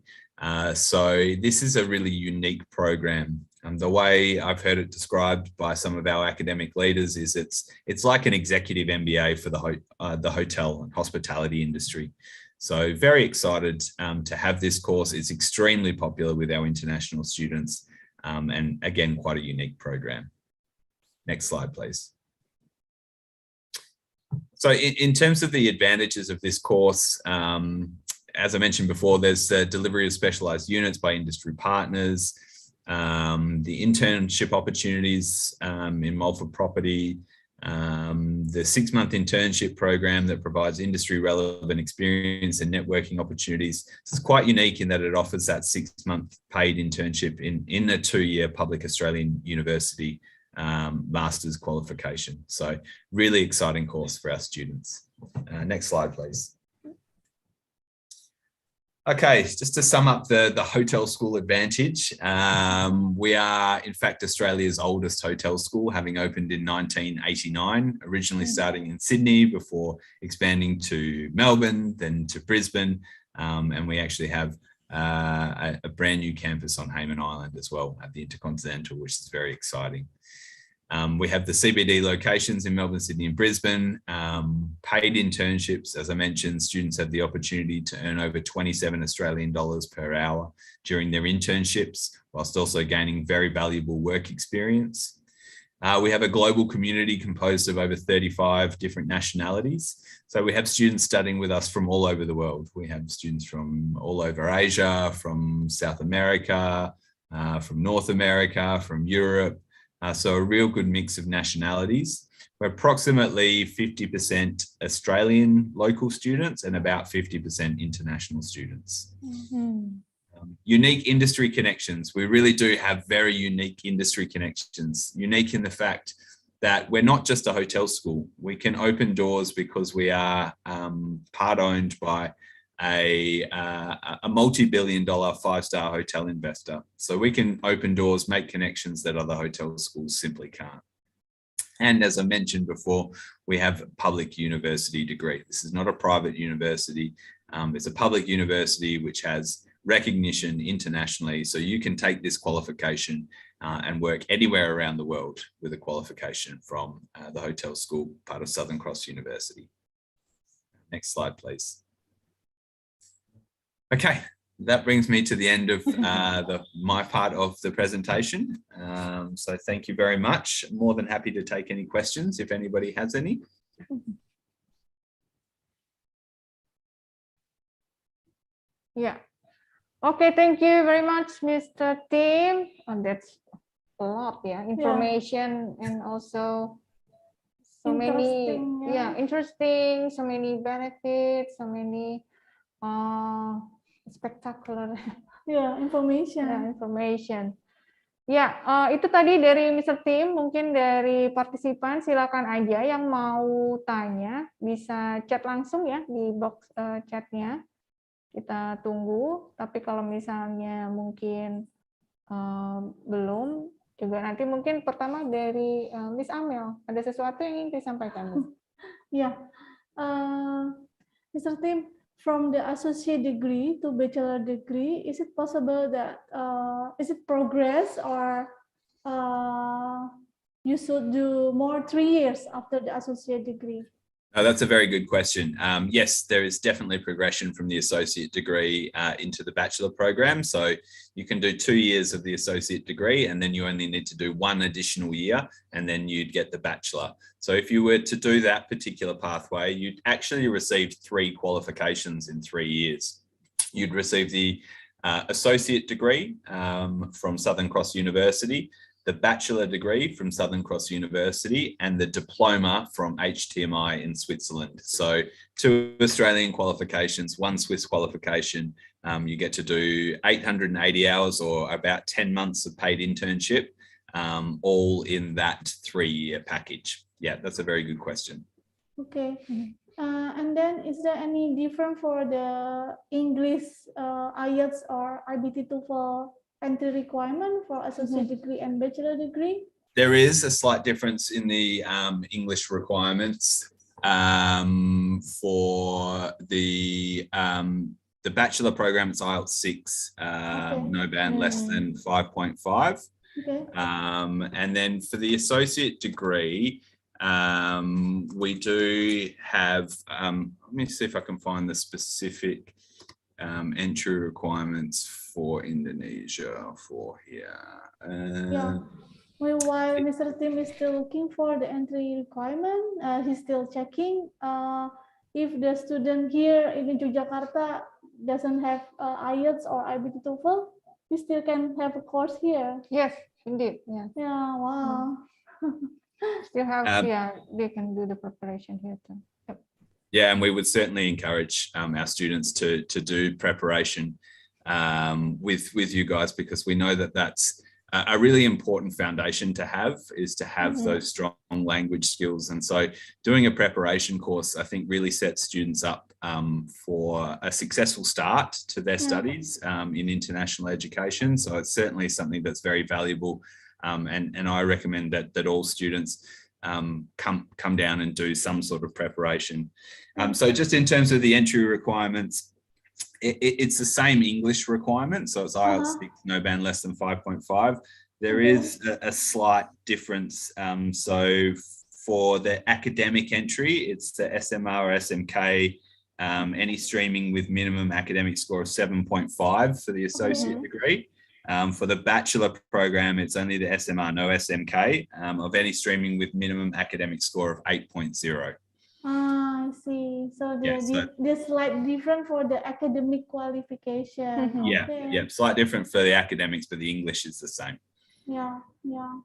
So this is a really unique program. The way I've heard it described by some of our academic leaders is it's like an executive MBA for the hotel and hospitality industry. So very excited to have this course. It's extremely popular with our international students, and again, quite a unique program. Next slide, please. So in terms of the advantages of this course, as I mentioned before, there's the delivery of specialized units by industry partners, the internship opportunities in multi-property, the 6-month internship program that provides industry relevant experience and networking opportunities. It's quite unique in that it offers that 6-month paid internship in a 2-year public Australian university master's qualification. So really exciting course for our students. Next slide, please. Okay, just to sum up the hotel school advantage, we are in fact Australia's oldest hotel school, having opened in 1989, originally starting in Sydney before expanding to Melbourne, then to Brisbane, and we actually have a brand new campus on Hayman Island as well at the Intercontinental, which is very exciting. We have the CBD locations in Melbourne, Sydney and Brisbane. Paid internships, as I mentioned, students have the opportunity to earn over 27 Australian dollars per hour during their internships, whilst also gaining very valuable work experience. We have a global community composed of over 35 different nationalities. So we have students studying with us from all over the world. We have students from all over Asia, from South America, from North America, from Europe. So a real good mix of nationalities. We're approximately 50% Australian local students and about 50% international students. Unique industry connections. We really do have very unique industry connections, unique in the fact that we're not just a hotel school. We can open doors because we are part owned by a multi-billion-dollar 5-star hotel investor. So we can open doors, make connections that other hotel schools simply can't. And as I mentioned before, we have a public university degree. This is not a private university. It's a public university which has recognition internationally. So you can take this qualification and work anywhere around the world with a qualification from the hotel school, part of Southern Cross University. Next slide, please. Okay, that brings me to the end of my part of the presentation. So thank you very much. I'm more than happy to take any questions if anybody has any. Yeah. Okay, thank you very much, Mr. Tim. Oh, that's a lot, information and also so many, interesting, so many benefits, so many spectacular information. Ya, itu tadi dari Mr. Tim. Mungkin dari partisipan silakan aja yang mau tanya bisa chat langsung ya di box chatnya. Kita tunggu. Tapi kalau misalnya mungkin belum, juga nanti mungkin pertama dari Miss Amel. Ada sesuatu yang ingin disampaikan? Ya, Mr. Tim. From the associate degree to bachelor degree, is it possible that is it progress or you should do more 3 years after the associate degree? Oh, that's a very good question. Yes, there is definitely progression from the associate degree into the bachelor program. So you can do 2 years of the associate degree and then you only need to do 1 additional year and then you'd get the bachelor. So if you were to do that particular pathway, you'd actually receive 3 qualifications in 3 years. You'd receive the associate degree from Southern Cross University, the bachelor degree from Southern Cross University, and the diploma from HTMI in Switzerland. So 2 Australian qualifications, 1 Swiss qualification. You get to do 880 hours or about 10 months of paid internship, all in that 3-year package. Yeah, that's a very good question. Okay. And then is there any different for the English IELTS or IBT TOEFL entry requirement for associate degree and bachelor degree? There is a slight difference in the English requirements for the bachelor program. It's IELTS 6, no band less than 5.5. Okay. And then for the associate degree, we do have, let me see if I can find the specific entry requirements for Indonesia for here. Yeah. While Mr. Tim is still looking for the entry requirement, he's still checking if the student here in Yogyakarta doesn't have IELTS or IBT TOEFL, we still can have a course here. Yes, indeed. Yeah. Yeah. Wow. Still have, yeah, they can do the preparation here too. Yep. Yeah, and we would certainly encourage our students to do preparation with you guys, because we know that that's a really important foundation to have, is to have those strong language skills. And so doing a preparation course, I think, really sets students up for a successful start to their studies in international education. So it's certainly something that's very valuable. And I recommend that all students come down and do some sort of preparation. So just in terms of the entry requirements, it's the same English requirement. So it's IELTS 6, no band less than 5.5. There is a slight difference. So for the academic entry, it's the SMR or SMK, any streaming with minimum academic score of 7.5 for the associate degree. For the bachelor program, it's only the SMR, no SMK, of any streaming with minimum academic score of 8.0. I see. So the slight different for the academic qualification. Yeah, Okay. yeah, slight different for the academics, but the English is the same. Yeah, yeah.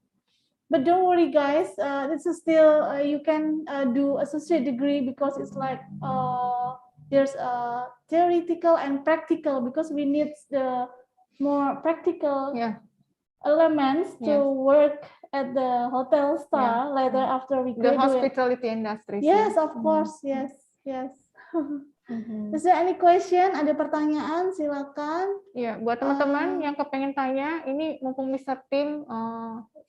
But don't worry, guys. This is still you can do associate degree, because it's like there's a theoretical and practical, because we need the more practical elements to work at the hotel star later after we graduate. The hospitality industry. Yes, of course. Yes, yes. Is there any question? Ada pertanyaan? Silakan. Ya, buat teman-teman yang kepengen tanya, ini mumpung Mr. Tim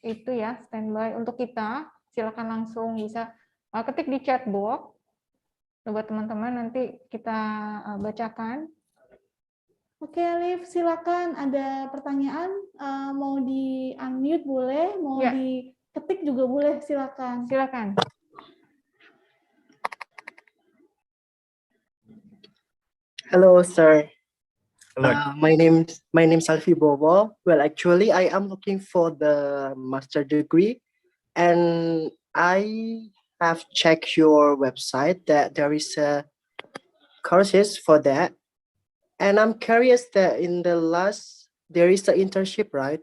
itu ya standby untuk kita, silakan langsung bisa ketik di chat box. Buat teman-teman nanti kita bacakan. Oke, Liv, silakan. Ada pertanyaan? Mau di unmute boleh, mau diketik juga boleh. Silakan. Silakan. Hello, sir. Hello. My name's Alfie Bobo. Well, actually, I am looking for the master degree, and I have checked your website that there is a courses for that. And I'm curious that in the last, there is the internship, right?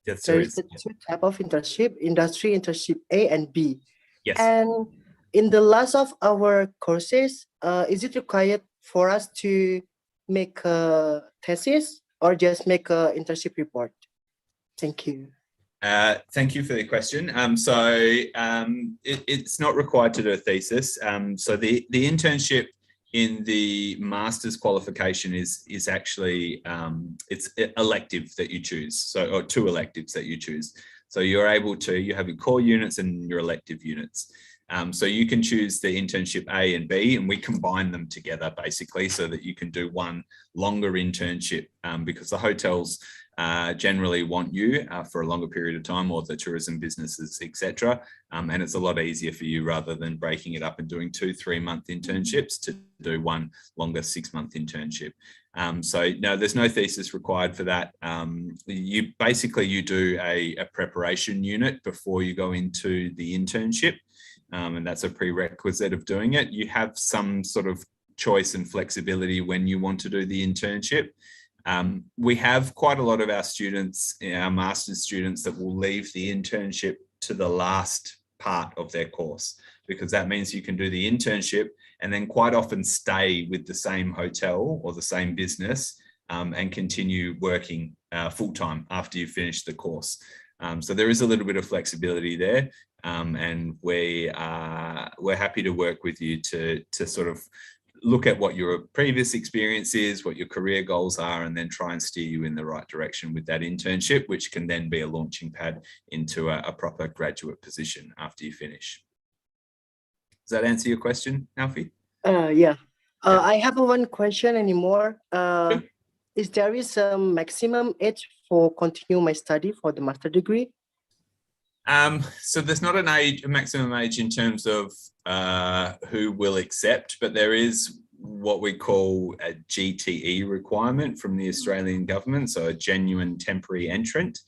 Yes, there is the two type of internship, industry internship A and B. Yes. And in the last of our courses, is it required for us to make a thesis or just make a internship report? Thank you. Thank you for the question. It's not required to do a thesis. So the internship in the master's qualification is actually it's elective that you choose. So, or two electives that you choose. So you're able to, you have your core units and your elective units. So you can choose the internship A and B, and we combine them together basically so that you can do one longer internship because the hotels generally want you for a longer period of time, or the tourism businesses, etc. And it's a lot easier for you rather than breaking it up and doing 2-3 month internships to do one longer 6-month internship. So no, there's no thesis required for that. You do a preparation unit before you go into the internship. And that's a prerequisite of doing it. You have some sort of choice and flexibility when you want to do the internship. We have quite a lot of our students, our master's students, that will leave the internship to the last part of their course, because that means you can do the internship and then quite often stay with the same hotel or the same business and continue working full-time after you finish the course. So there is a little bit of flexibility there, and we're happy to work with you to sort of look at what your previous experience is, what your career goals are, and then try and steer you in the right direction with that internship, which can then be a launching pad into a proper graduate position after you finish. Does that answer your question, Alfie? Yeah. I have one question anymore. Sure. Is there a maximum age for continue my study for the master degree? So there's not a maximum age in terms of who will accept, but there is what we call a GTE requirement from the Australian government, so a genuine temporary entrant.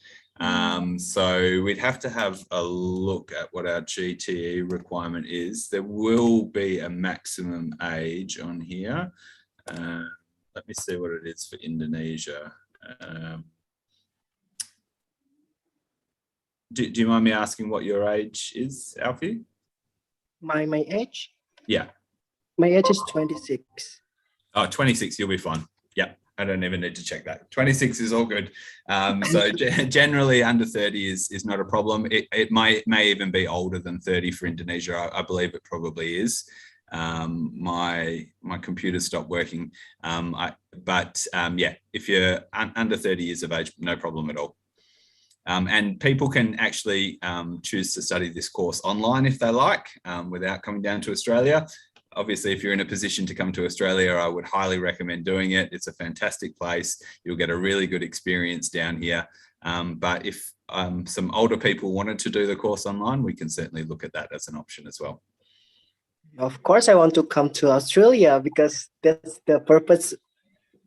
So we'd have to have a look at what our GTE requirement is. There will be a maximum age on here. Let me see what it is for Indonesia. Do you mind me asking what your age is, Alfie? My age? Yeah. My age is 26. Oh, 26, you'll be fine. Yeah, I don't even need to check that. 26 is all good. So generally under 30 is not a problem. It may even be older than 30 for Indonesia. I believe it probably is. My computer stopped working. Yeah, if you're under 30 years of age, no problem at all. And people can actually choose to study this course online if they like, without coming down to Australia. Obviously, if you're in a position to come to Australia, I would highly recommend doing it. It's a fantastic place. You'll get a really good experience down here. But if some older people wanted to do the course online, we can certainly look at that as an option as well. Of course, I want to come to Australia because that's the purpose.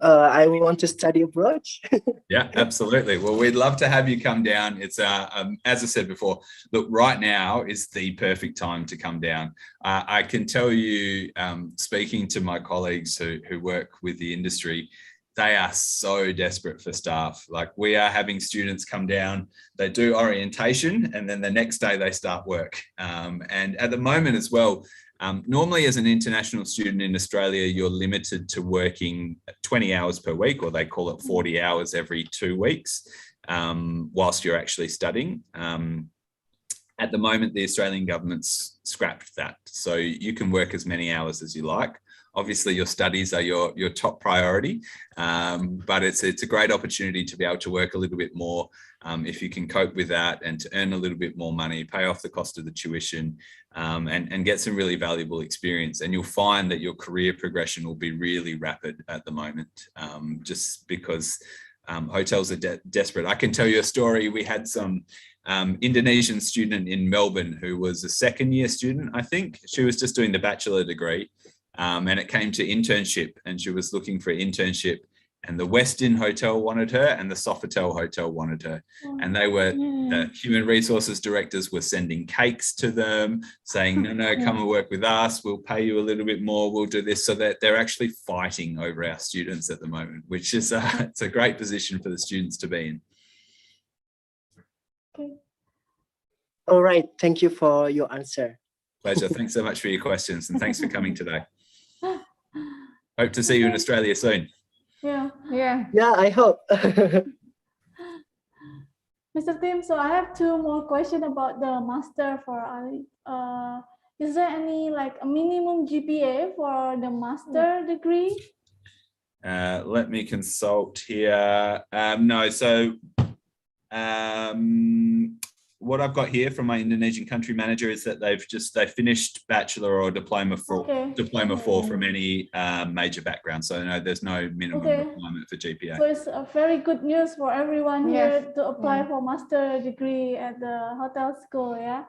I want to study abroad. Yeah, absolutely. Well, we'd love to have you come down. It's as I said before, look, right now is the perfect time to come down. I can tell you, speaking to my colleagues who work with the industry, they are so desperate for staff. Like, we are having students come down, they do orientation, and then the next day they start work. And at the moment as well, normally as an international student in Australia, you're limited to working 20 hours per week, or they call it 40 hours every 2 weeks, whilst you're actually studying. At the moment, the Australian government's scrapped that. So you can work as many hours as you like. Obviously, your studies are your top priority, but it's a great opportunity to be able to work a little bit more if you can cope with that, and to earn a little bit more money, pay off the cost of the tuition, and get some really valuable experience. And you'll find that your career progression will be really rapid at the moment, just because hotels are desperate. I can tell you a story. We had some Indonesian student in Melbourne who was a second-year student, I think. She was just doing the bachelor degree. And it came to internship, and she was looking for an internship, and the Westin Hotel wanted her and the Sofitel Hotel wanted her. And they were, the human resources directors were sending cakes to them saying, no, come and work with us. We'll pay you a little bit more. We'll do this. So that they're actually fighting over our students at the moment, which is it's a great position for the students to be in. Okay. All right. Thank you for your answer. Pleasure. Thanks so much for your questions, and thanks for coming today. Hope to see you in Australia soon. Yeah. Yeah, I hope. Mr. Tim, so I have 2 more questions about the master for is there any like a minimum GPA for the master degree? Let me consult here. No, so what I've got here from my Indonesian country manager is that they finished bachelor or diploma 4 from any major background. So no, there's no minimum requirement for GPA. So it's a very good news for everyone here to apply for master degree at the hotel school, yeah.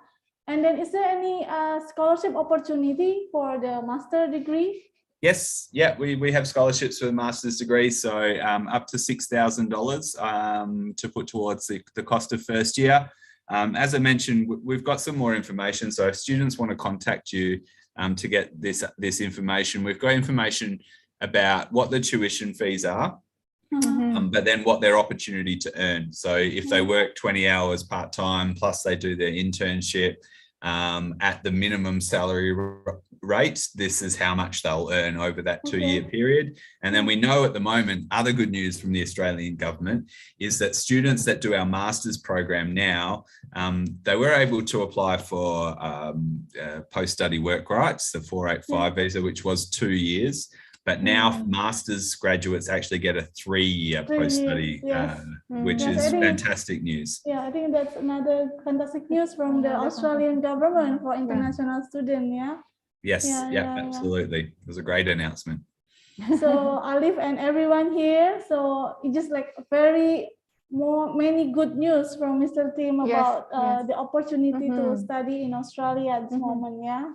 And then is there any scholarship opportunity for the master degree? Yes, yeah, we have scholarships for the master's degree, so up to $6,000 to put towards the cost of first year. As I mentioned, we've got some more information. So if students want to contact you to get this information, we've got information about what the tuition fees are, but then what their opportunity to earn. So if they work 20 hours part-time, plus they do their internship at the minimum salary rate, this is how much they'll earn over that 2-year period. And then we know at the moment, other good news from the Australian government is that students that do our master's program now, they were able to apply for post-study work rights, the 485 visa, which was 2 years. But now master's graduates actually get a 3-year post-study, which is fantastic news. Yeah, I think that's another fantastic news from the Australian government for international students, yeah? Yes, absolutely. It was a great announcement. So Alif and everyone here, so it's just like many good news from Mr. Tim about the opportunity to study in Australia at this moment, yeah?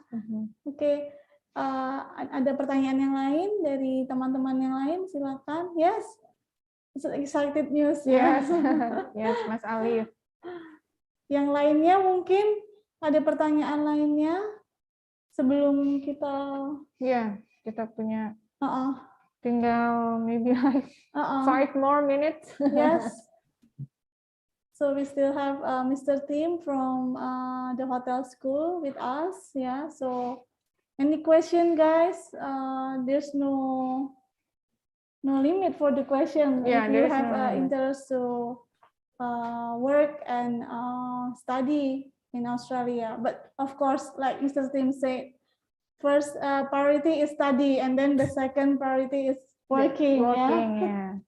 Okay. Ada pertanyaan yang lain dari teman-teman yang lain, silakan. Yes, it's excited news. Yes, yes, Mas Alif. Yang lainnya mungkin ada pertanyaan lainnya sebelum kita. Ya, kita punya. Tinggal maybe like 5 more minutes. Yes. So we still have Mr. Tim from the hotel school with us. Yeah. So. Any question, guys? There's no limit for the question. Yeah, if you have interest to work and study in Australia, but of course, like Mr. Tim said, first priority is study, and then the second priority is working. Yeah.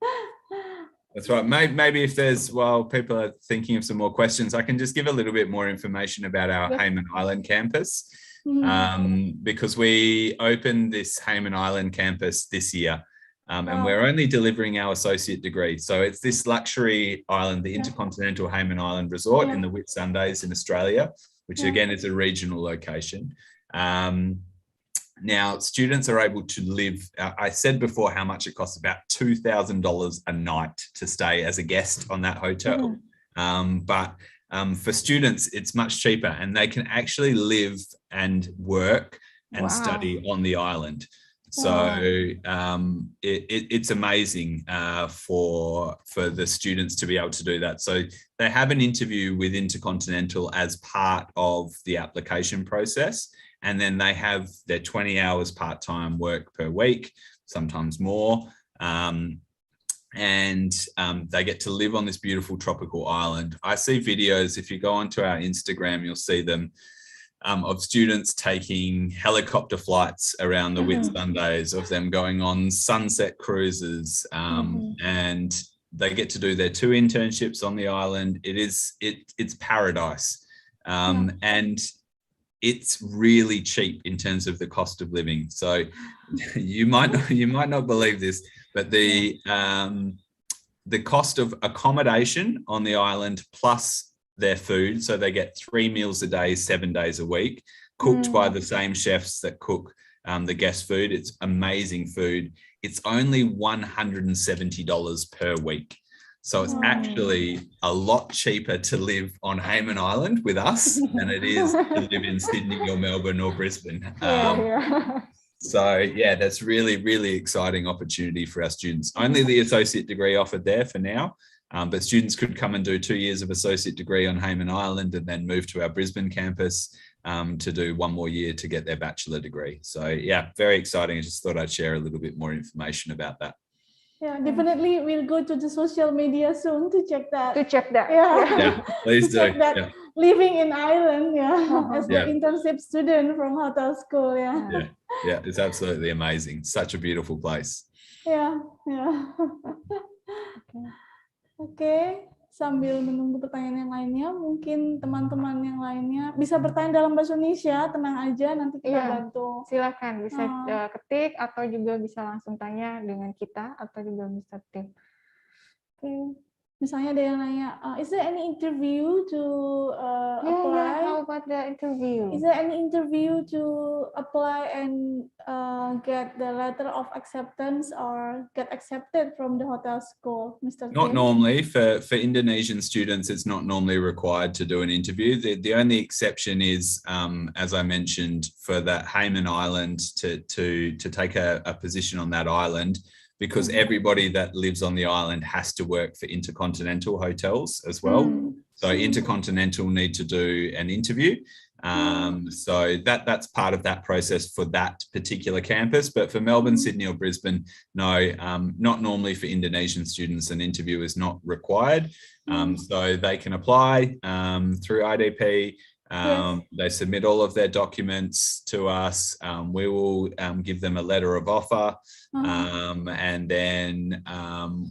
That's right. Maybe if there's, while people are thinking of some more questions, I can just give a little bit more information about our Hayman Island campus. Because we opened this Hayman Island campus this year, and we're only delivering our associate degree. So it's this luxury island, the Intercontinental Hayman Island Resort in the Whitsundays in Australia, which again is a regional location. Now, students are able to live, I said before how much it costs, about $2,000 a night to stay as a guest on that hotel. But for students, it's much cheaper, and they can actually live and work and study on the island. So it's amazing for the students to be able to do that. So they have an interview with Intercontinental as part of the application process, and then they have their 20 hours part-time work per week, sometimes more. And they get to live on this beautiful tropical island. I see videos, if you go onto our Instagram, you'll see them, of students taking helicopter flights around the Whitsundays, of them going on sunset cruises, and they get to do their 2 internships on the island. It's paradise, and it's really cheap in terms of the cost of living. So you might not believe this, but the cost of accommodation on the island plus their food, so they get 3 meals a day, 7 days a week, cooked by the same chefs that cook the guest food. It's amazing food. It's only $170 per week. So it's actually a lot cheaper to live on Hayman Island with us than it is to live in Sydney or Melbourne or Brisbane. So yeah, that's really, really exciting opportunity for our students. Only the associate degree offered there for now, but students could come and do 2 years of associate degree on Hayman Island and then move to our Brisbane campus to do 1 more year to get their bachelor degree. So yeah, very exciting. I just thought I'd share a little bit more information about that. Yeah, definitely we'll go to the social media soon to check that. Yeah, please do. That living in Ireland, as the internship student from hotel school, Yeah, it's absolutely amazing. Such a beautiful place. Okay. Sambil menunggu pertanyaan yang lainnya, mungkin teman-teman yang lainnya bisa bertanya dalam bahasa Indonesia, tenang aja, nanti kita bantu. Silakan, bisa ketik atau juga bisa langsung tanya dengan kita atau juga Mr. Tim. Misalnya ada yang nanya, is there any interview to apply? How about the interview? Is there any interview to apply and get the letter of acceptance or get accepted from the hotel school, Mr. Not Tim? normally. For Indonesian students, it's not normally required to do an interview. The only exception is, as I mentioned, for that Hayman Island to take a position on that island, because everybody that lives on the island has to work for Intercontinental hotels as well. So Intercontinental need to do an interview. So that's part of that process for that particular campus. But for Melbourne, Sydney or Brisbane, no, not normally for Indonesian students. An interview is not required. So they can apply through IDP. They submit all of their documents to us. We will give them a letter of offer. And then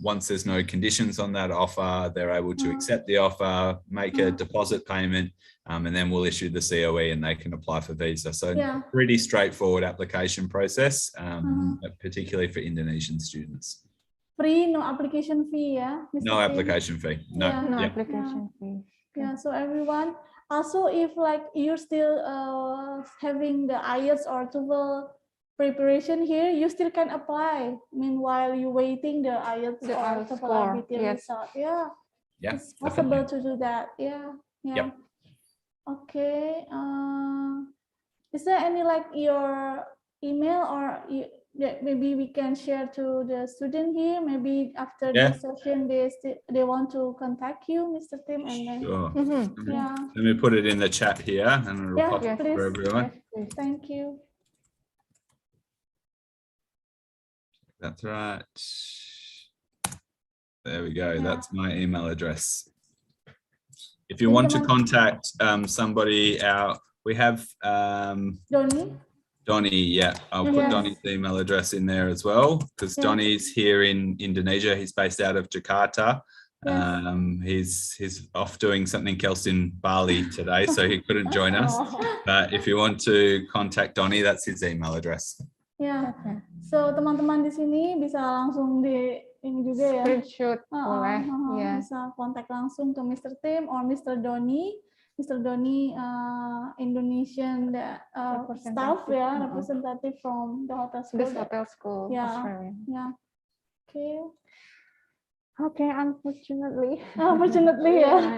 once there's no conditions on that offer, they're able to accept the offer, make a deposit payment, and then we'll issue the COE and they can apply for visa. So pretty straightforward application process, particularly for Indonesian students. Free, no application fee, yeah? Mr. No Tim? application fee. No, No application fee. Yeah, so everyone, also if like you're still having the IELTS or TOEFL preparation here, you still can apply. Meanwhile, you waiting the IELTS The or IELTS TOEFL score, IBT yes. result. Yeah, Yeah, it's possible to do that. Yeah, yeah. Yep. Okay. Is there any like your email or maybe we can share to the student here? Maybe after this session, they want to contact you, Mr. Tim, and then Sure. yeah. Let me put it in the chat here and it'll pop up please. for everyone. Yes, Thank you. That's right. There we go. That's my email address. If you want to contact somebody out, we have Donnie, yeah. I'll put Donnie's email address in there as well because Donnie's here in Indonesia. He's based out of Jakarta. He's off doing something else in Bali today, so he couldn't join us. But if you want to contact Donnie, that's his email address. Ya, so teman-teman di sini bisa langsung di ini juga ya. Screenshot boleh, ya. Bisa kontak langsung ke Mr. Tim or Mr. Donnie. Mr. Donnie, Indonesian staff ya, representative from the hotel school. This hotel school, Australia. Yeah. Okay. Okay, unfortunately. Unfortunately, yeah.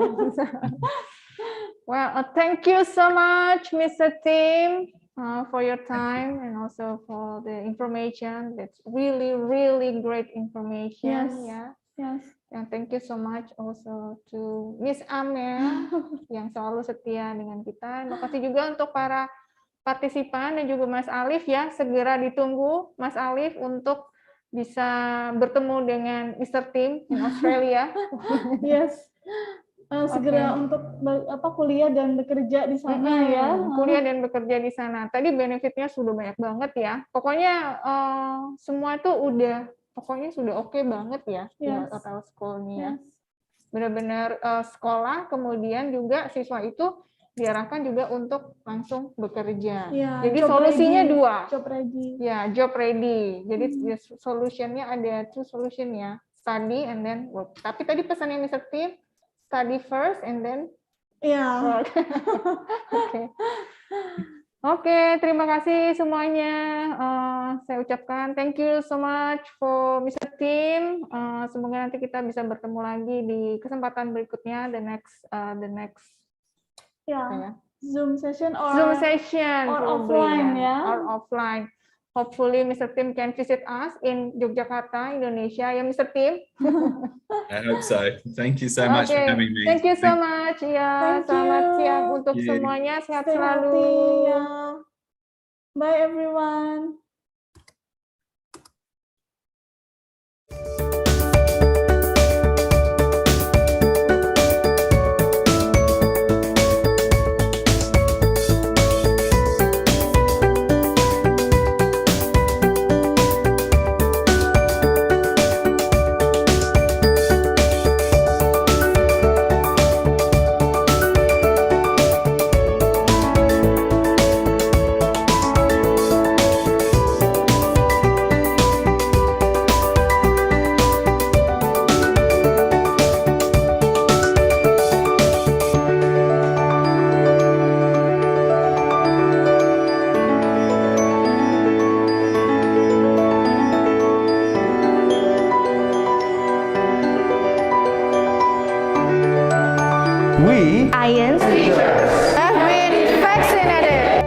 Well, thank you so much, Mr. Tim. For your time and also for the information. That's really, really great information. Yes. And thank you so much also to Miss Amel yang selalu setia dengan kita. Terima kasih juga untuk para partisipan dan juga Mas Alif ya. Segera ditunggu Mas Alif untuk bisa bertemu dengan Mr. Tim in Australia. Yes. Segera untuk kuliah dan bekerja di sana ya. Kuliah dan bekerja di sana. Tadi benefitnya sudah banyak banget ya. Pokoknya semua itu pokoknya sudah oke banget ya di hotel school-nya ya. Benar-benar sekolah, kemudian juga siswa itu diarahkan juga untuk langsung bekerja. Jadi solusinya dua. Job ready. Ya, job ready. Jadi solutionnya ada two solution ya. Study and then work. Tapi tadi pesannya Mr. Tim, study first and then work. Oke, terima kasih semuanya. Saya ucapkan thank you so much for Mr. Tim. Semoga nanti kita bisa bertemu lagi di kesempatan berikutnya, the next Zoom session or offline ya. Or offline. Hopefully Mr. Tim can visit us in Yogyakarta, Indonesia. Ya, Mr. Tim. I hope so. Thank you so much for having me. Thank you so much. Ya, selamat siang untuk semuanya. Sehat selalu. Bye everyone. IONS have been vaccinated.